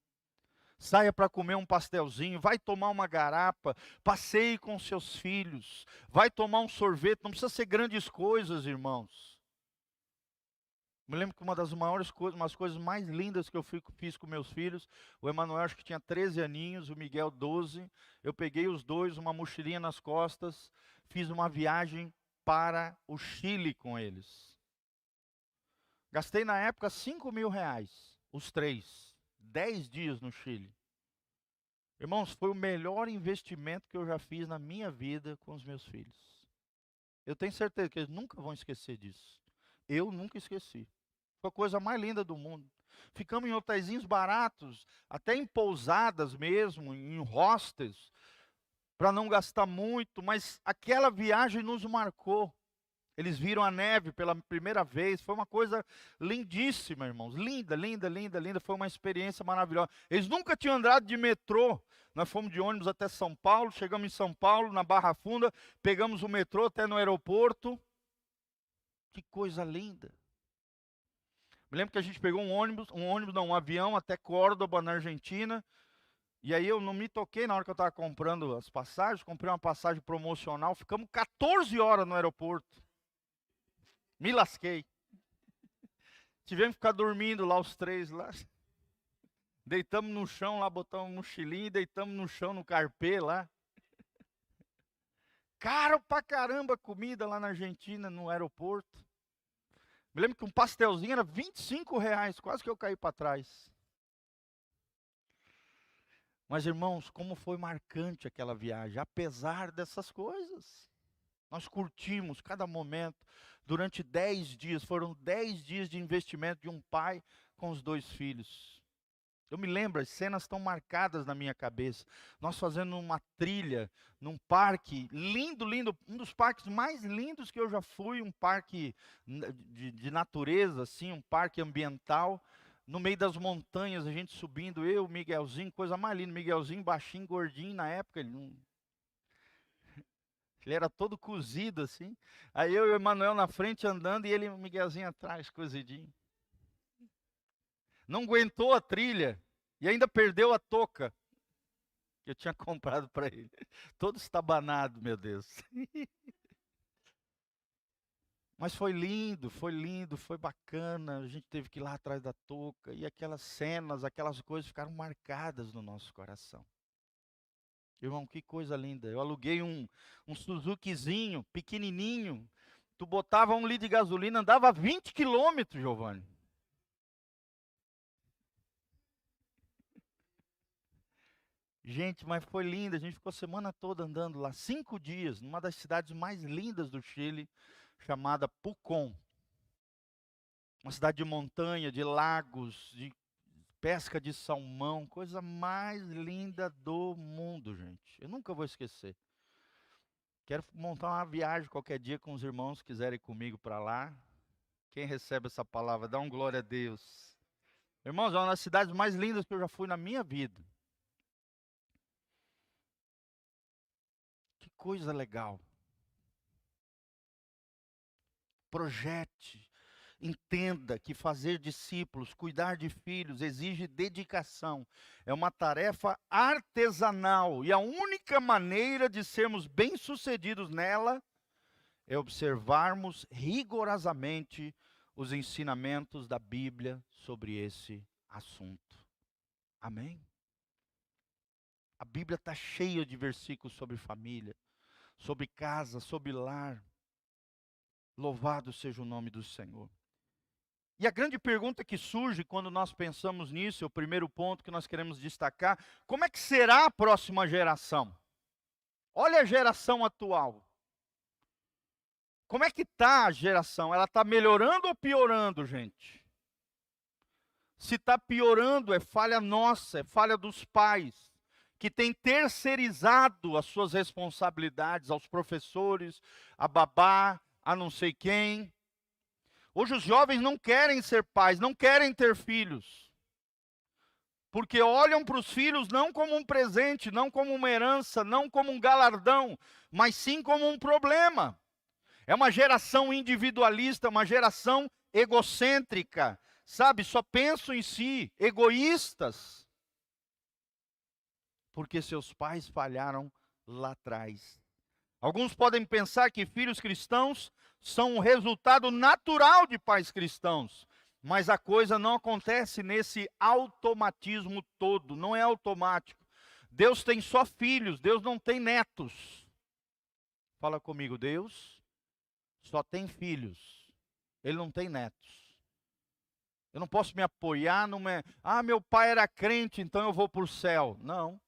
Saia para comer um pastelzinho, vai tomar uma garapa, passeie com seus filhos, vai tomar um sorvete, não precisa ser grandes coisas, irmãos. Me lembro que uma das maiores coisas, umas coisas mais lindas que eu fiz com meus filhos, o Emanuel acho que tinha 13 aninhos, o Miguel 12, eu peguei os dois, uma mochilinha nas costas, fiz uma viagem para o Chile com eles. Gastei na época R$ 5.000, os três, 10 dias no Chile. Irmãos, foi o melhor investimento que eu já fiz na minha vida com os meus filhos. Eu tenho certeza que eles nunca vão esquecer disso. Eu nunca esqueci. Foi a coisa mais linda do mundo. Ficamos em hotéisinhos baratos, até em pousadas mesmo, em hostels, para não gastar muito, mas aquela viagem nos marcou. Eles viram a neve pela primeira vez, foi uma coisa lindíssima, irmãos. Linda, linda, linda, linda, foi uma experiência maravilhosa. Eles nunca tinham andado de metrô. Nós fomos de ônibus até São Paulo, chegamos em São Paulo, na Barra Funda, pegamos o metrô até no aeroporto. Que coisa linda. Me lembro que a gente pegou um avião até Córdoba, na Argentina. E aí eu não me toquei na hora que eu estava comprando as passagens, comprei uma passagem promocional, ficamos 14 horas no aeroporto. Me lasquei. Tivemos que ficar dormindo lá os três lá. Deitamos no chão lá, botamos um mochilinho, deitamos no chão no carpê lá. Caro pra caramba a comida lá na Argentina, no aeroporto. Me lembro que um pastelzinho era R$ 25, quase que eu caí para trás. Mas, irmãos, como foi marcante aquela viagem, apesar dessas coisas. Nós curtimos cada momento. Durante 10 dias, foram 10 dias de investimento de um pai com os dois filhos. Eu me lembro, as cenas estão marcadas na minha cabeça. Nós fazendo uma trilha num parque lindo, lindo, um dos parques mais lindos que eu já fui, um parque de natureza, assim, um parque ambiental. No meio das montanhas, a gente subindo, eu, o Miguelzinho, coisa mais linda. Miguelzinho, baixinho, gordinho, na época, ele era todo cozido, assim. Aí eu e o Emanuel na frente andando e ele, o Miguelzinho atrás, cozidinho. Não aguentou a trilha e ainda perdeu a touca que eu tinha comprado para ele. Todo estabanado, meu Deus. Mas foi lindo, foi bacana. A gente teve que ir lá atrás da touca. E aquelas cenas, aquelas coisas ficaram marcadas no nosso coração. Irmão, que coisa linda. Eu aluguei um Suzukizinho, pequenininho. Tu botava 1 litro de gasolina, andava 20 quilômetros, Giovanni. Gente, mas foi linda. A gente ficou a semana toda andando lá. 5 dias, numa das cidades mais lindas do Chile, chamada Pucón. Uma cidade de montanha, de lagos, de pesca de salmão. Coisa mais linda do mundo, gente. Eu nunca vou esquecer. Quero montar uma viagem qualquer dia com os irmãos que quiserem ir comigo para lá. Quem recebe essa palavra, dá um glória a Deus. Irmãos, é uma das cidades mais lindas que eu já fui na minha vida. Que coisa legal. Projete, entenda que fazer discípulos, cuidar de filhos, exige dedicação. É uma tarefa artesanal e a única maneira de sermos bem-sucedidos nela é observarmos rigorosamente os ensinamentos da Bíblia sobre esse assunto. Amém? A Bíblia está cheia de versículos sobre família, sobre casa, sobre lar. Louvado seja o nome do Senhor. E a grande pergunta que surge quando nós pensamos nisso, é o primeiro ponto que nós queremos destacar: como é que será a próxima geração? Olha a geração atual. Como é que está a geração? Ela está melhorando ou piorando, gente? Se está piorando, é falha nossa, é falha dos pais, que têm terceirizado as suas responsabilidades aos professores, a babá, a não sei quem. Hoje os jovens não querem ser pais, não querem ter filhos. Porque olham para os filhos não como um presente, não como uma herança, não como um galardão, mas sim como um problema. É uma geração individualista, uma geração egocêntrica, sabe, só pensam em si, egoístas, porque seus pais falharam lá atrás. Alguns podem pensar que filhos cristãos são um resultado natural de pais cristãos, mas a coisa não acontece nesse automatismo todo, não é automático. Deus tem só filhos, Deus não tem netos. Fala comigo, Deus só tem filhos, Ele não tem netos. Eu não posso me apoiar numa... meu pai era crente, então eu vou para o céu. Não.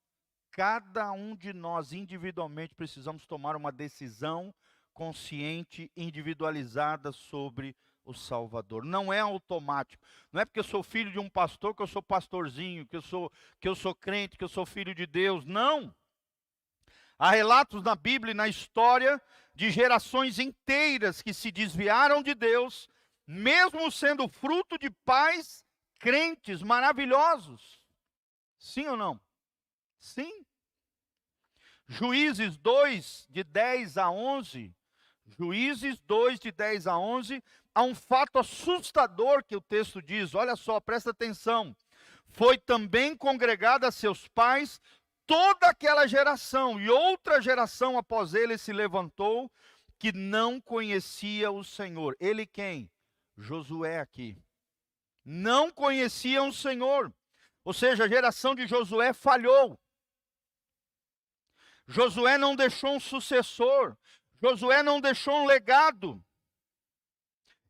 Cada um de nós, individualmente, precisamos tomar uma decisão consciente, individualizada sobre o Salvador. Não é automático. Não é porque eu sou filho de um pastor que eu sou pastorzinho, que eu sou crente, que eu sou filho de Deus. Não. Há relatos na Bíblia e na história de gerações inteiras que se desviaram de Deus, mesmo sendo fruto de pais crentes maravilhosos. Sim ou não? Sim. Juízes 2, de 10 a 11. Juízes 2, de 10 a 11. Há um fato assustador que o texto diz. Olha só, presta atenção. Foi também congregada a seus pais toda aquela geração, e outra geração após ele se levantou, que não conhecia o Senhor. Ele quem? Josué aqui. Não conheciam o Senhor. Ou seja, a geração de Josué falhou. Josué não deixou um sucessor. Josué não deixou um legado.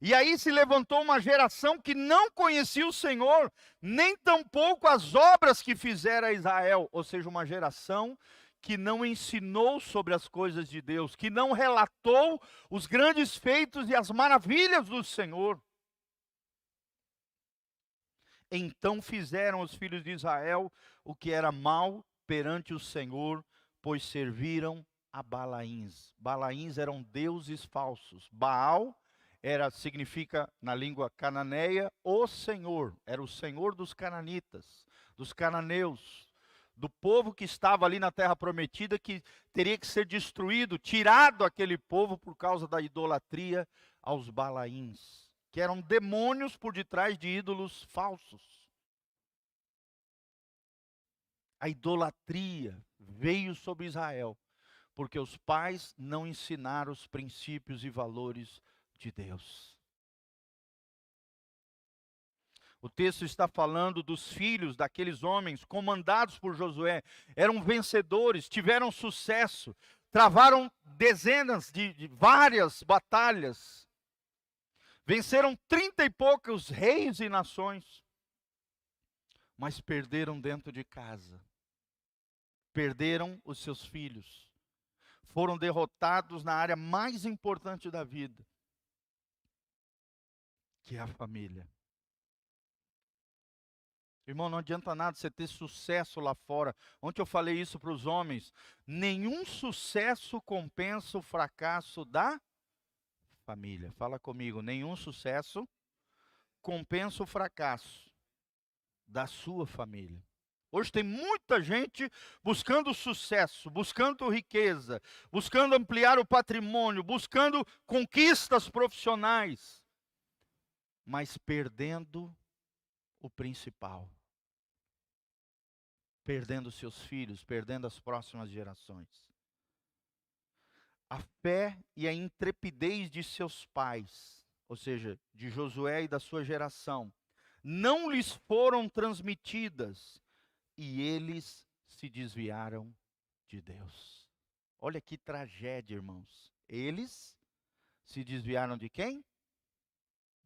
E aí se levantou uma geração que não conhecia o Senhor, nem tampouco as obras que fizera Israel. Ou seja, uma geração que não ensinou sobre as coisas de Deus, que não relatou os grandes feitos e as maravilhas do Senhor. Então fizeram os filhos de Israel o que era mal perante o Senhor, pois serviram a Balaíns. Balaíns eram deuses falsos. Baal significa, na língua cananeia, o Senhor. Era o Senhor dos cananitas, dos cananeus, do povo que estava ali na terra prometida, que teria que ser destruído, tirado aquele povo por causa da idolatria aos Balaíns, que eram demônios por detrás de ídolos falsos. A idolatria veio sobre Israel, porque os pais não ensinaram os princípios e valores de Deus. O texto está falando dos filhos daqueles homens comandados por Josué. Eram vencedores, tiveram sucesso, travaram dezenas de várias batalhas. Venceram 30 e poucos reis e nações, mas perderam dentro de casa. Perderam os seus filhos. Foram derrotados na área mais importante da vida, que é a família. Irmão, não adianta nada você ter sucesso lá fora. Ontem eu falei isso para os homens. Nenhum sucesso compensa o fracasso da família. Fala comigo, nenhum sucesso compensa o fracasso da sua família. Hoje tem muita gente buscando sucesso, buscando riqueza, buscando ampliar o patrimônio, buscando conquistas profissionais, mas perdendo o principal. Perdendo seus filhos, perdendo as próximas gerações. A fé e a intrepidez de seus pais, ou seja, de Josué e da sua geração, não lhes foram transmitidas e eles se desviaram de Deus. Olha que tragédia, irmãos. Eles se desviaram de quem?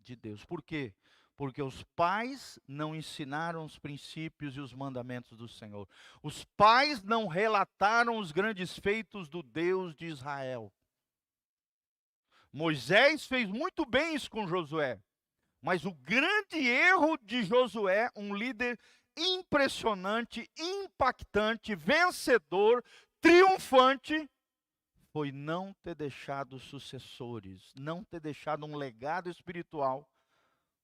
De Deus. Por quê? Porque os pais não ensinaram os princípios e os mandamentos do Senhor. Os pais não relataram os grandes feitos do Deus de Israel. Moisés fez muito bem isso com Josué. Mas o grande erro de Josué, um líder impressionante, impactante, vencedor, triunfante, foi não ter deixado sucessores, não ter deixado um legado espiritual.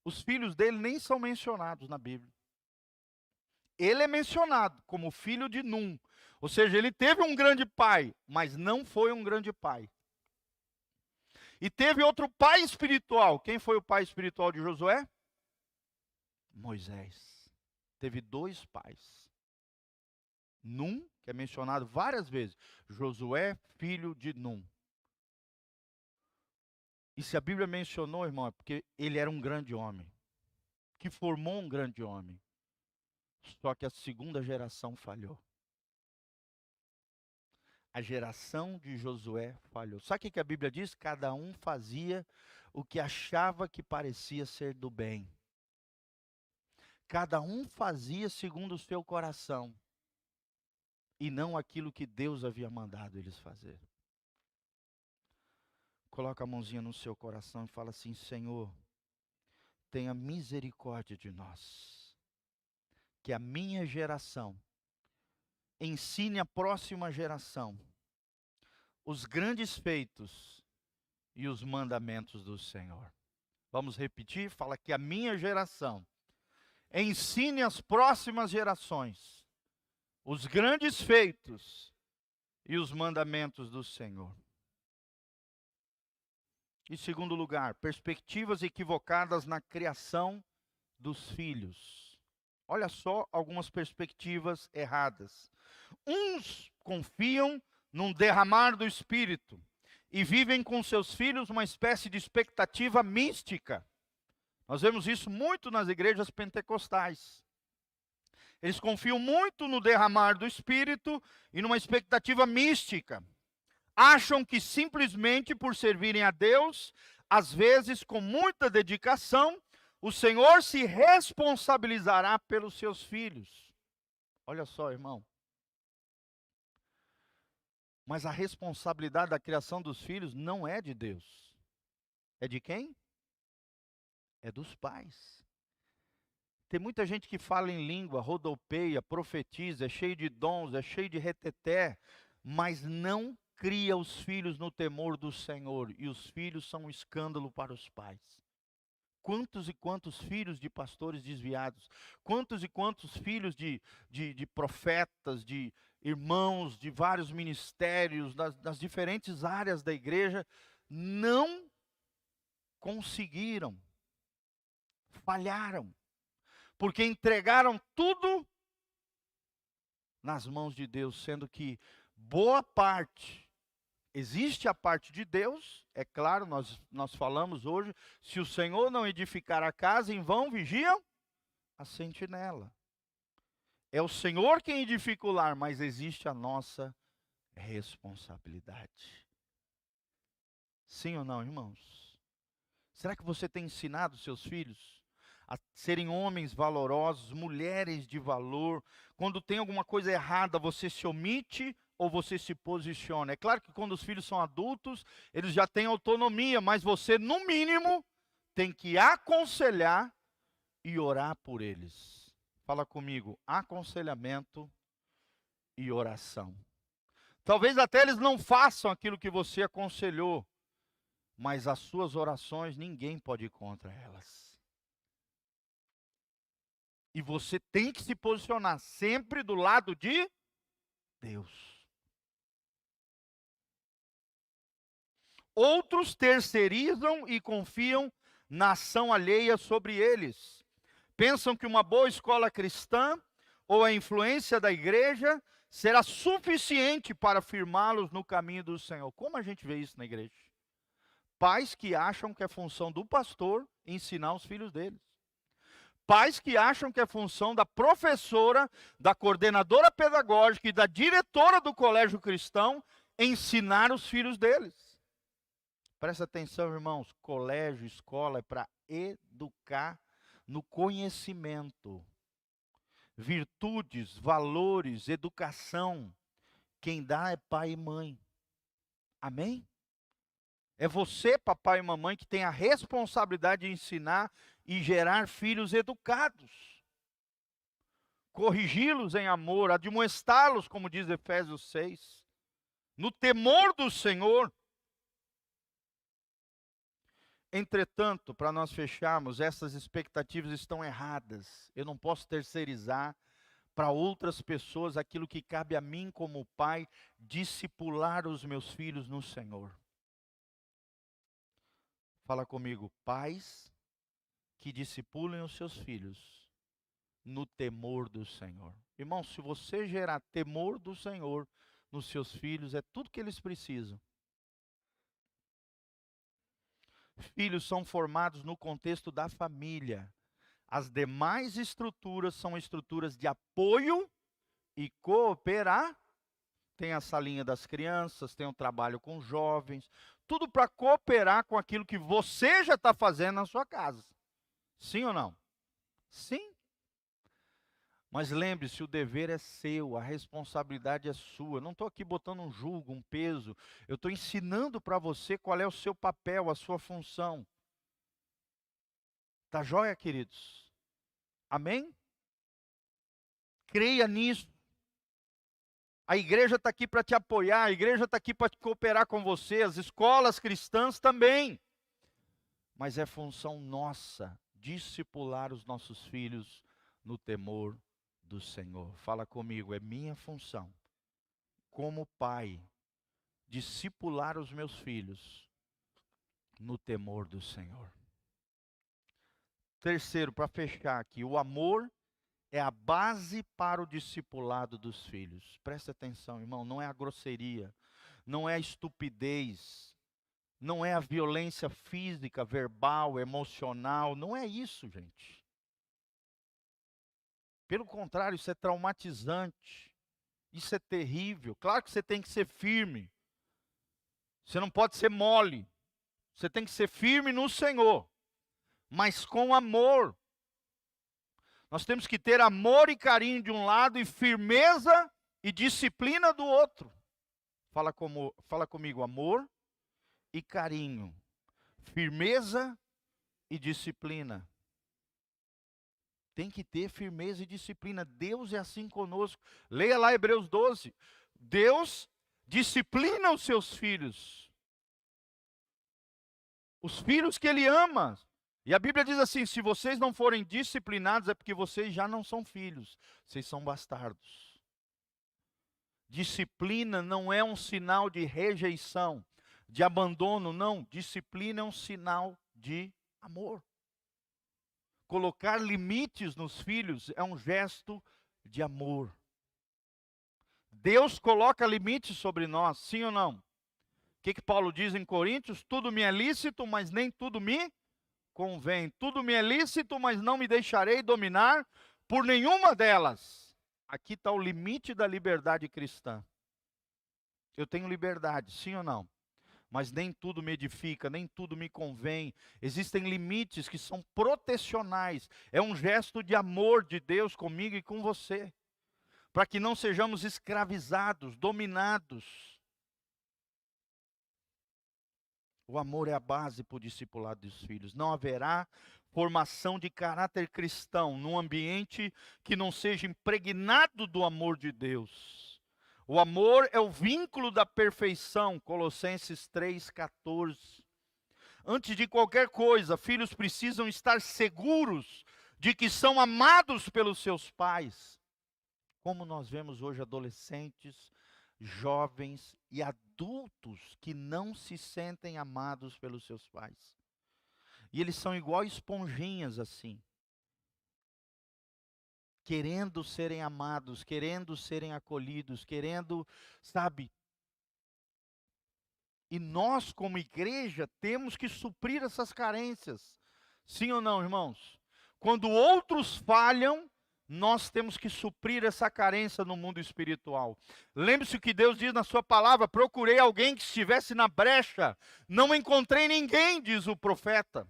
Os filhos dele nem são mencionados na Bíblia. Ele é mencionado como filho de Num, ou seja, ele teve um grande pai, mas não foi um grande pai. E teve outro pai espiritual. Quem foi o pai espiritual de Josué? Moisés. Teve 2 pais. Num, que é mencionado várias vezes. Josué, filho de Num. E se a Bíblia mencionou, irmão, é porque ele era um grande homem. Que formou um grande homem. Só que a segunda geração falhou. A geração de Josué falhou. Sabe o que a Bíblia diz? Cada um fazia o que achava que parecia ser do bem. Cada um fazia segundo o seu coração. E não aquilo que Deus havia mandado eles fazer. Coloca a mãozinha no seu coração e fala assim: Senhor, tenha misericórdia de nós. Que a minha geração ensine a próxima geração os grandes feitos e os mandamentos do Senhor. Vamos repetir? Fala que a minha geração ensine as próximas gerações os grandes feitos e os mandamentos do Senhor. Em segundo lugar, perspectivas equivocadas na criação dos filhos. Olha só algumas perspectivas erradas. Uns confiam num derramar do Espírito e vivem com seus filhos uma espécie de expectativa mística. Nós vemos isso muito nas igrejas pentecostais. Eles confiam muito no derramar do Espírito e numa expectativa mística. Acham que simplesmente por servirem a Deus, às vezes com muita dedicação, o Senhor se responsabilizará pelos seus filhos. Olha só, irmão. Mas a responsabilidade da criação dos filhos não é de Deus. É de quem? É dos pais. Tem muita gente que fala em língua, rodopeia, profetiza, é cheio de dons, é cheio de reteté, mas não cria os filhos no temor do Senhor. E os filhos são um escândalo para os pais. Quantos e quantos filhos de pastores desviados, quantos e quantos filhos de profetas, de irmãos, de vários ministérios, das diferentes áreas da igreja, não conseguiram, falharam, porque entregaram tudo nas mãos de Deus, sendo que boa parte, existe a parte de Deus, é claro, nós falamos hoje, se o Senhor não edificar a casa, em vão vigiam a sentinela. É o Senhor quem edifica o lar, mas existe a nossa responsabilidade. Sim ou não, irmãos? Será que você tem ensinado seus filhos a serem homens valorosos, mulheres de valor? Quando tem alguma coisa errada, você se omite ou você se posiciona? É claro que quando os filhos são adultos, eles já têm autonomia, mas você, no mínimo, tem que aconselhar e orar por eles. Fala comigo, aconselhamento e oração. Talvez até eles não façam aquilo que você aconselhou, mas as suas orações ninguém pode ir contra elas. E você tem que se posicionar sempre do lado de Deus. Outros terceirizam e confiam na ação alheia sobre eles. Pensam que uma boa escola cristã ou a influência da igreja será suficiente para firmá-los no caminho do Senhor. Como a gente vê isso na igreja? Pais que acham que é função do pastor ensinar os filhos deles. Pais que acham que é função da professora, da coordenadora pedagógica e da diretora do colégio cristão ensinar os filhos deles. Presta atenção, irmãos, colégio, escola é para educar no conhecimento. Virtudes, valores, educação. Quem dá é pai e mãe. Amém? É você, papai e mamãe, que tem a responsabilidade de ensinar e gerar filhos educados. Corrigi-los em amor, admoestá-los, como diz Efésios 6. No temor do Senhor. Entretanto, para nós fecharmos, essas expectativas estão erradas. Eu não posso terceirizar para outras pessoas aquilo que cabe a mim como pai, discipular os meus filhos no Senhor. Fala comigo, pais que discipulem os seus filhos no temor do Senhor. Irmão, se você gerar temor do Senhor nos seus filhos, é tudo que eles precisam. Filhos são formados no contexto da família. As demais estruturas são estruturas de apoio e cooperar. Tem a salinha das crianças, tem o trabalho com jovens, tudo para cooperar com aquilo que você já está fazendo na sua casa. Sim ou não? Sim. Mas lembre-se, o dever é seu, a responsabilidade é sua. Eu não estou aqui botando um julgo, um peso. Eu estou ensinando para você qual é o seu papel, a sua função. Tá joia, queridos? Amém? Creia nisso. A igreja está aqui para te apoiar, a igreja está aqui para cooperar com você, as escolas cristãs também. Mas é função nossa discipular os nossos filhos no temor do Senhor. Fala comigo, é minha função, como pai, discipular os meus filhos no temor do Senhor. Terceiro, para fechar aqui, o amor é a base para o discipulado dos filhos. Presta atenção, irmão, não é a grosseria, não é a estupidez, não é a violência física, verbal, emocional, não é isso, gente. Pelo contrário, isso é traumatizante, isso é terrível. Claro que você tem que ser firme, você não pode ser mole, você tem que ser firme no Senhor, mas com amor. Nós temos que ter amor e carinho de um lado e firmeza e disciplina do outro. Fala comigo, amor e carinho, firmeza e disciplina. Tem que ter firmeza e disciplina. Deus é assim conosco. Leia lá Hebreus 12. Deus disciplina os seus filhos. Os filhos que Ele ama. E a Bíblia diz assim, se vocês não forem disciplinados é porque vocês já não são filhos. Vocês são bastardos. Disciplina não é um sinal de rejeição, de abandono, não. Disciplina é um sinal de amor. Colocar limites nos filhos é um gesto de amor. Deus coloca limites sobre nós, sim ou não? O que Paulo diz em Coríntios? Tudo me é lícito, mas nem tudo me convém. Tudo me é lícito, mas não me deixarei dominar por nenhuma delas. Aqui está o limite da liberdade cristã. Eu tenho liberdade, sim ou não? Mas nem tudo me edifica, nem tudo me convém. Existem limites que são protecionais. É um gesto de amor de Deus comigo e com você, para que não sejamos escravizados, dominados. O amor é a base para o discipulado dos filhos. Não haverá formação de caráter cristão num ambiente que não seja impregnado do amor de Deus. O amor é o vínculo da perfeição, Colossenses 3,14. Antes de qualquer coisa, filhos precisam estar seguros de que são amados pelos seus pais. Como nós vemos hoje adolescentes, jovens e adultos que não se sentem amados pelos seus pais. E eles são igual esponjinhas assim, querendo serem amados, querendo serem acolhidos, querendo, sabe? E nós, como igreja, temos que suprir essas carências. Sim ou não, irmãos? Quando outros falham, nós temos que suprir essa carência no mundo espiritual. Lembre-se o que Deus diz na sua palavra: procurei alguém que estivesse na brecha, não encontrei ninguém, diz o profeta.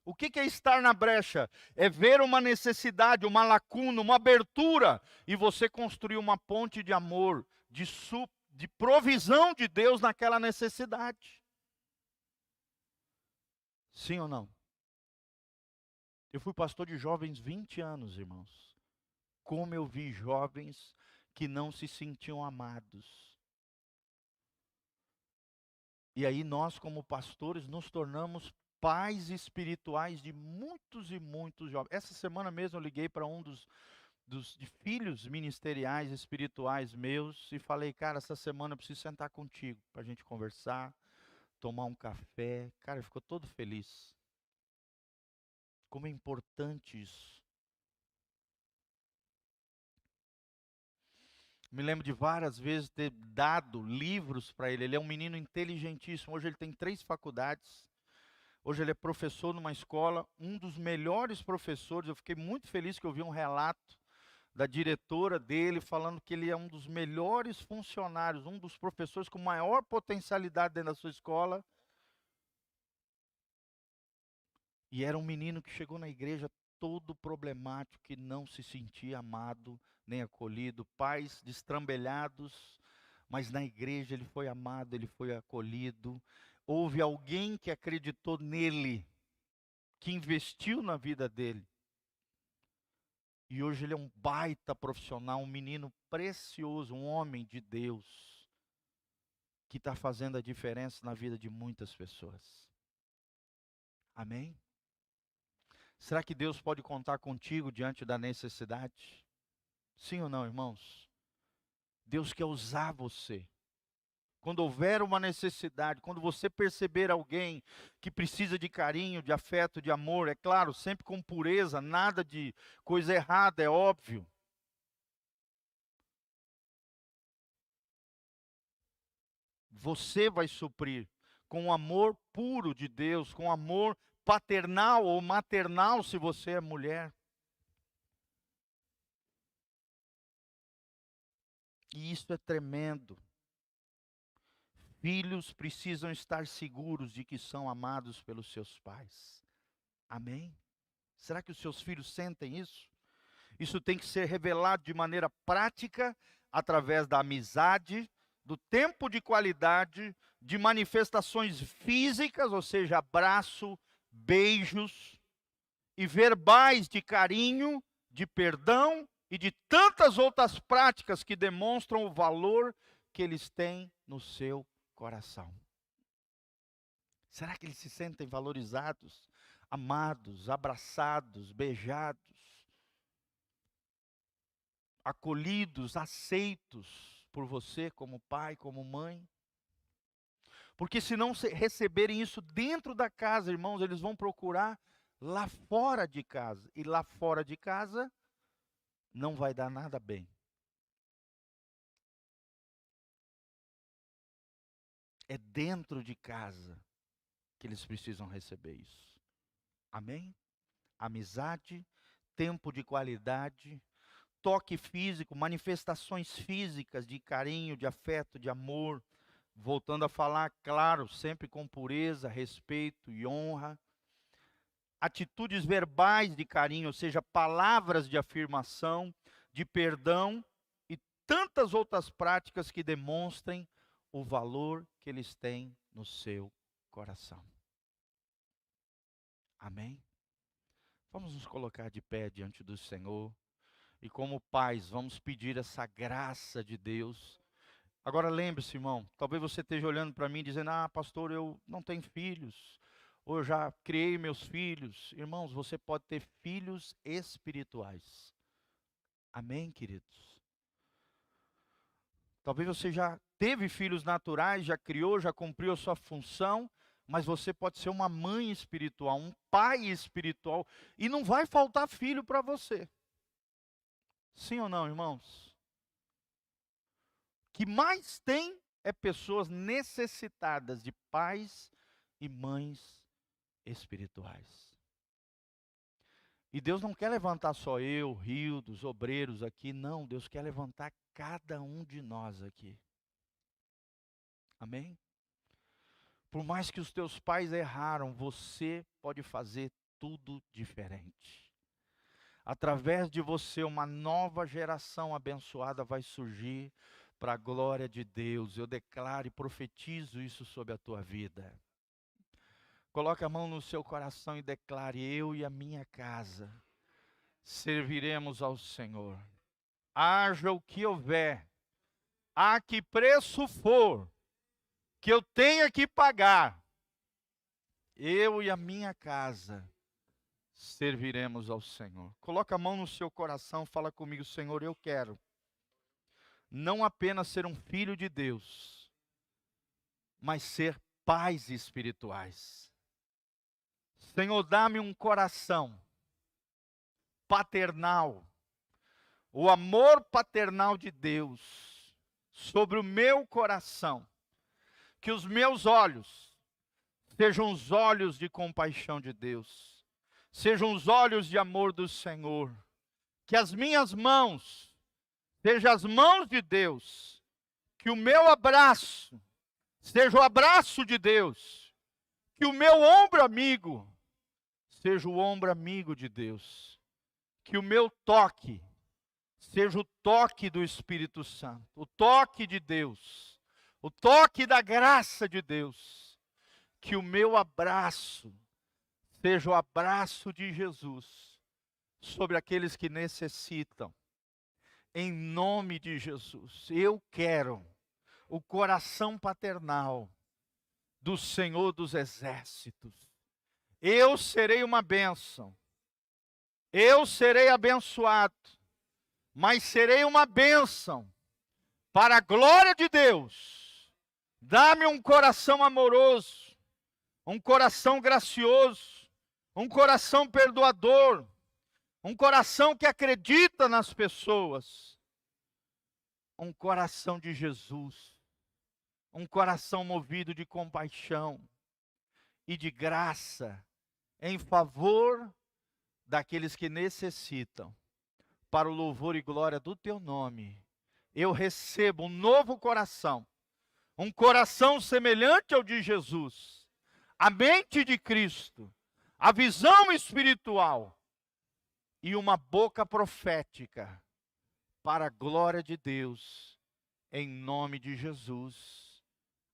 O que é estar na brecha? É ver uma necessidade, uma lacuna, uma abertura, e você construir uma ponte de amor, de provisão de Deus naquela necessidade. Sim ou não? Eu fui pastor de jovens 20 anos, irmãos. Como eu vi jovens que não se sentiam amados. E aí nós, como pastores, nos tornamos pais espirituais de muitos e muitos jovens. Essa semana mesmo eu liguei para um dos filhos ministeriais espirituais meus e falei, cara, essa semana eu preciso sentar contigo para a gente conversar, tomar um café. Cara, ele ficou todo feliz. Como é importante isso. Me lembro de várias vezes ter dado livros para ele. Ele é um menino inteligentíssimo. Hoje ele tem 3 faculdades. Hoje ele é professor numa escola, um dos melhores professores. Eu fiquei muito feliz que eu vi um relato da diretora dele falando que ele é um dos melhores funcionários, um dos professores com maior potencialidade dentro da sua escola. E era um menino que chegou na igreja todo problemático, que não se sentia amado nem acolhido, pais destrambelhados, mas na igreja ele foi amado, ele foi acolhido. Houve alguém que acreditou nele, que investiu na vida dele. E hoje ele é um baita profissional, um menino precioso, um homem de Deus, que está fazendo a diferença na vida de muitas pessoas. Amém? Será que Deus pode contar contigo diante da necessidade? Sim ou não, irmãos? Deus quer usar você. Quando houver uma necessidade, quando você perceber alguém que precisa de carinho, de afeto, de amor, é claro, sempre com pureza, nada de coisa errada, é óbvio. Você vai suprir com o amor puro de Deus, com amor paternal ou maternal, se você é mulher. E isso é tremendo. Filhos precisam estar seguros de que são amados pelos seus pais. Amém? Será que os seus filhos sentem isso? Isso tem que ser revelado de maneira prática, através da amizade, do tempo de qualidade, de manifestações físicas, ou seja, abraço, beijos, e verbais de carinho, de perdão e de tantas outras práticas que demonstram o valor que eles têm no seu coração. Será que eles se sentem valorizados, amados, abraçados, beijados, acolhidos, aceitos por você como pai, como mãe? Porque se não receberem isso dentro da casa, irmãos, eles vão procurar lá fora de casa. E lá fora de casa não vai dar nada bem. É dentro de casa que eles precisam receber isso. Amém? Amizade, tempo de qualidade, toque físico, manifestações físicas de carinho, de afeto, de amor. Voltando a falar, claro, sempre com pureza, respeito e honra. Atitudes verbais de carinho, ou seja, palavras de afirmação, de perdão e tantas outras práticas que demonstrem o valor que eles têm no seu coração. Amém? Vamos nos colocar de pé diante do Senhor e, como pais, vamos pedir essa graça de Deus. Agora lembre-se, irmão, talvez você esteja olhando para mim dizendo: ah, pastor, eu não tenho filhos, ou eu já criei meus filhos. Irmãos, você pode ter filhos espirituais. Amém, queridos? Talvez você já teve filhos naturais, já criou, já cumpriu a sua função, mas você pode ser uma mãe espiritual, um pai espiritual, e não vai faltar filho para você. Sim ou não, irmãos? O que mais tem é pessoas necessitadas de pais e mães espirituais. E Deus não quer levantar só eu, Rio, dos obreiros aqui, não. Deus quer levantar cada um de nós aqui. Amém? Por mais que os teus pais erraram, você pode fazer tudo diferente. Através de você, uma nova geração abençoada vai surgir para a glória de Deus. Eu declaro e profetizo isso sobre a tua vida. Coloque a mão no seu coração e declare: eu e a minha casa serviremos ao Senhor. Haja o que houver, a que preço for, que eu tenha que pagar, eu e a minha casa serviremos ao Senhor. Coloca a mão no seu coração, fala comigo: Senhor, eu quero não apenas ser um filho de Deus, mas ser pais espirituais. Senhor, dá-me um coração paternal, o amor paternal de Deus sobre o meu coração, que os meus olhos sejam os olhos de compaixão de Deus, sejam os olhos de amor do Senhor, que as minhas mãos sejam as mãos de Deus, que o meu abraço seja o abraço de Deus, que o meu ombro amigo seja o ombro amigo de Deus, que o meu toque seja o toque do Espírito Santo, o toque de Deus, o toque da graça de Deus, que o meu abraço seja o abraço de Jesus sobre aqueles que necessitam, em nome de Jesus. Eu quero o coração paternal do Senhor dos Exércitos. Eu serei uma bênção, eu serei abençoado, mas serei uma bênção para a glória de Deus. Dá-me um coração amoroso, um coração gracioso, um coração perdoador, um coração que acredita nas pessoas, um coração de Jesus, um coração movido de compaixão e de graça em favor daqueles que necessitam, para o louvor e glória do teu nome. Eu recebo um novo coração, um coração semelhante ao de Jesus, a mente de Cristo, a visão espiritual e uma boca profética, para a glória de Deus, em nome de Jesus.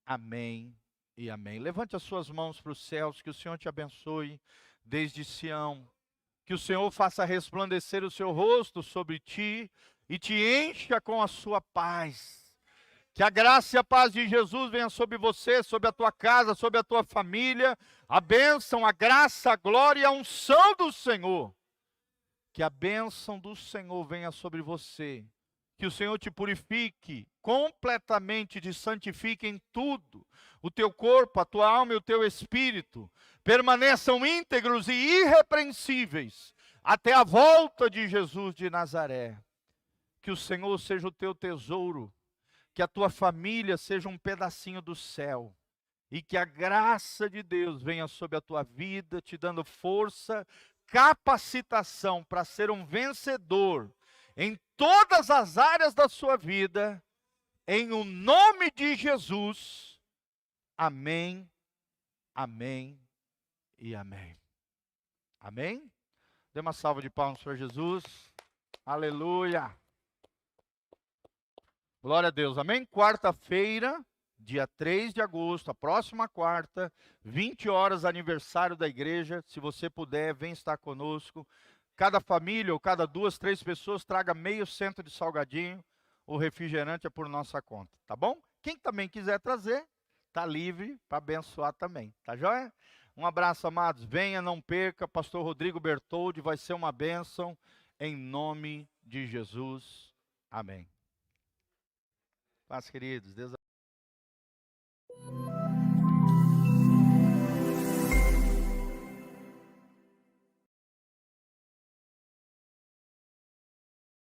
Amém e amém. Levante as suas mãos para os céus, que o Senhor te abençoe desde Sião, que o Senhor faça resplandecer o seu rosto sobre ti e te encha com a sua paz. Que a graça e a paz de Jesus venha sobre você, sobre a tua casa, sobre a tua família. A bênção, a graça, a glória e a unção do Senhor. Que a bênção do Senhor venha sobre você. Que o Senhor te purifique completamente, te santifique em tudo. O teu corpo, a tua alma e o teu espírito permaneçam íntegros e irrepreensíveis até a volta de Jesus de Nazaré. Que o Senhor seja o teu tesouro, que a tua família seja um pedacinho do céu, e que a graça de Deus venha sobre a tua vida, te dando força, capacitação para ser um vencedor em todas as áreas da sua vida, em o nome de Jesus. Amém, amém e amém. Amém? Dê uma salva de palmas para Jesus. Aleluia. Glória a Deus. Amém? Quarta-feira, dia 3 de agosto, a próxima quarta, 20 horas, aniversário da igreja. Se você puder, vem estar conosco. Cada família ou cada 2, 3 pessoas traga meio cento de salgadinho. O refrigerante é por nossa conta, tá bom? Quem também quiser trazer, está livre para abençoar também, tá joia? Um abraço, amados. Venha, não perca. Pastor Rodrigo Bertoldi vai ser uma bênção em nome de Jesus. Amém. Paz, queridos. Deus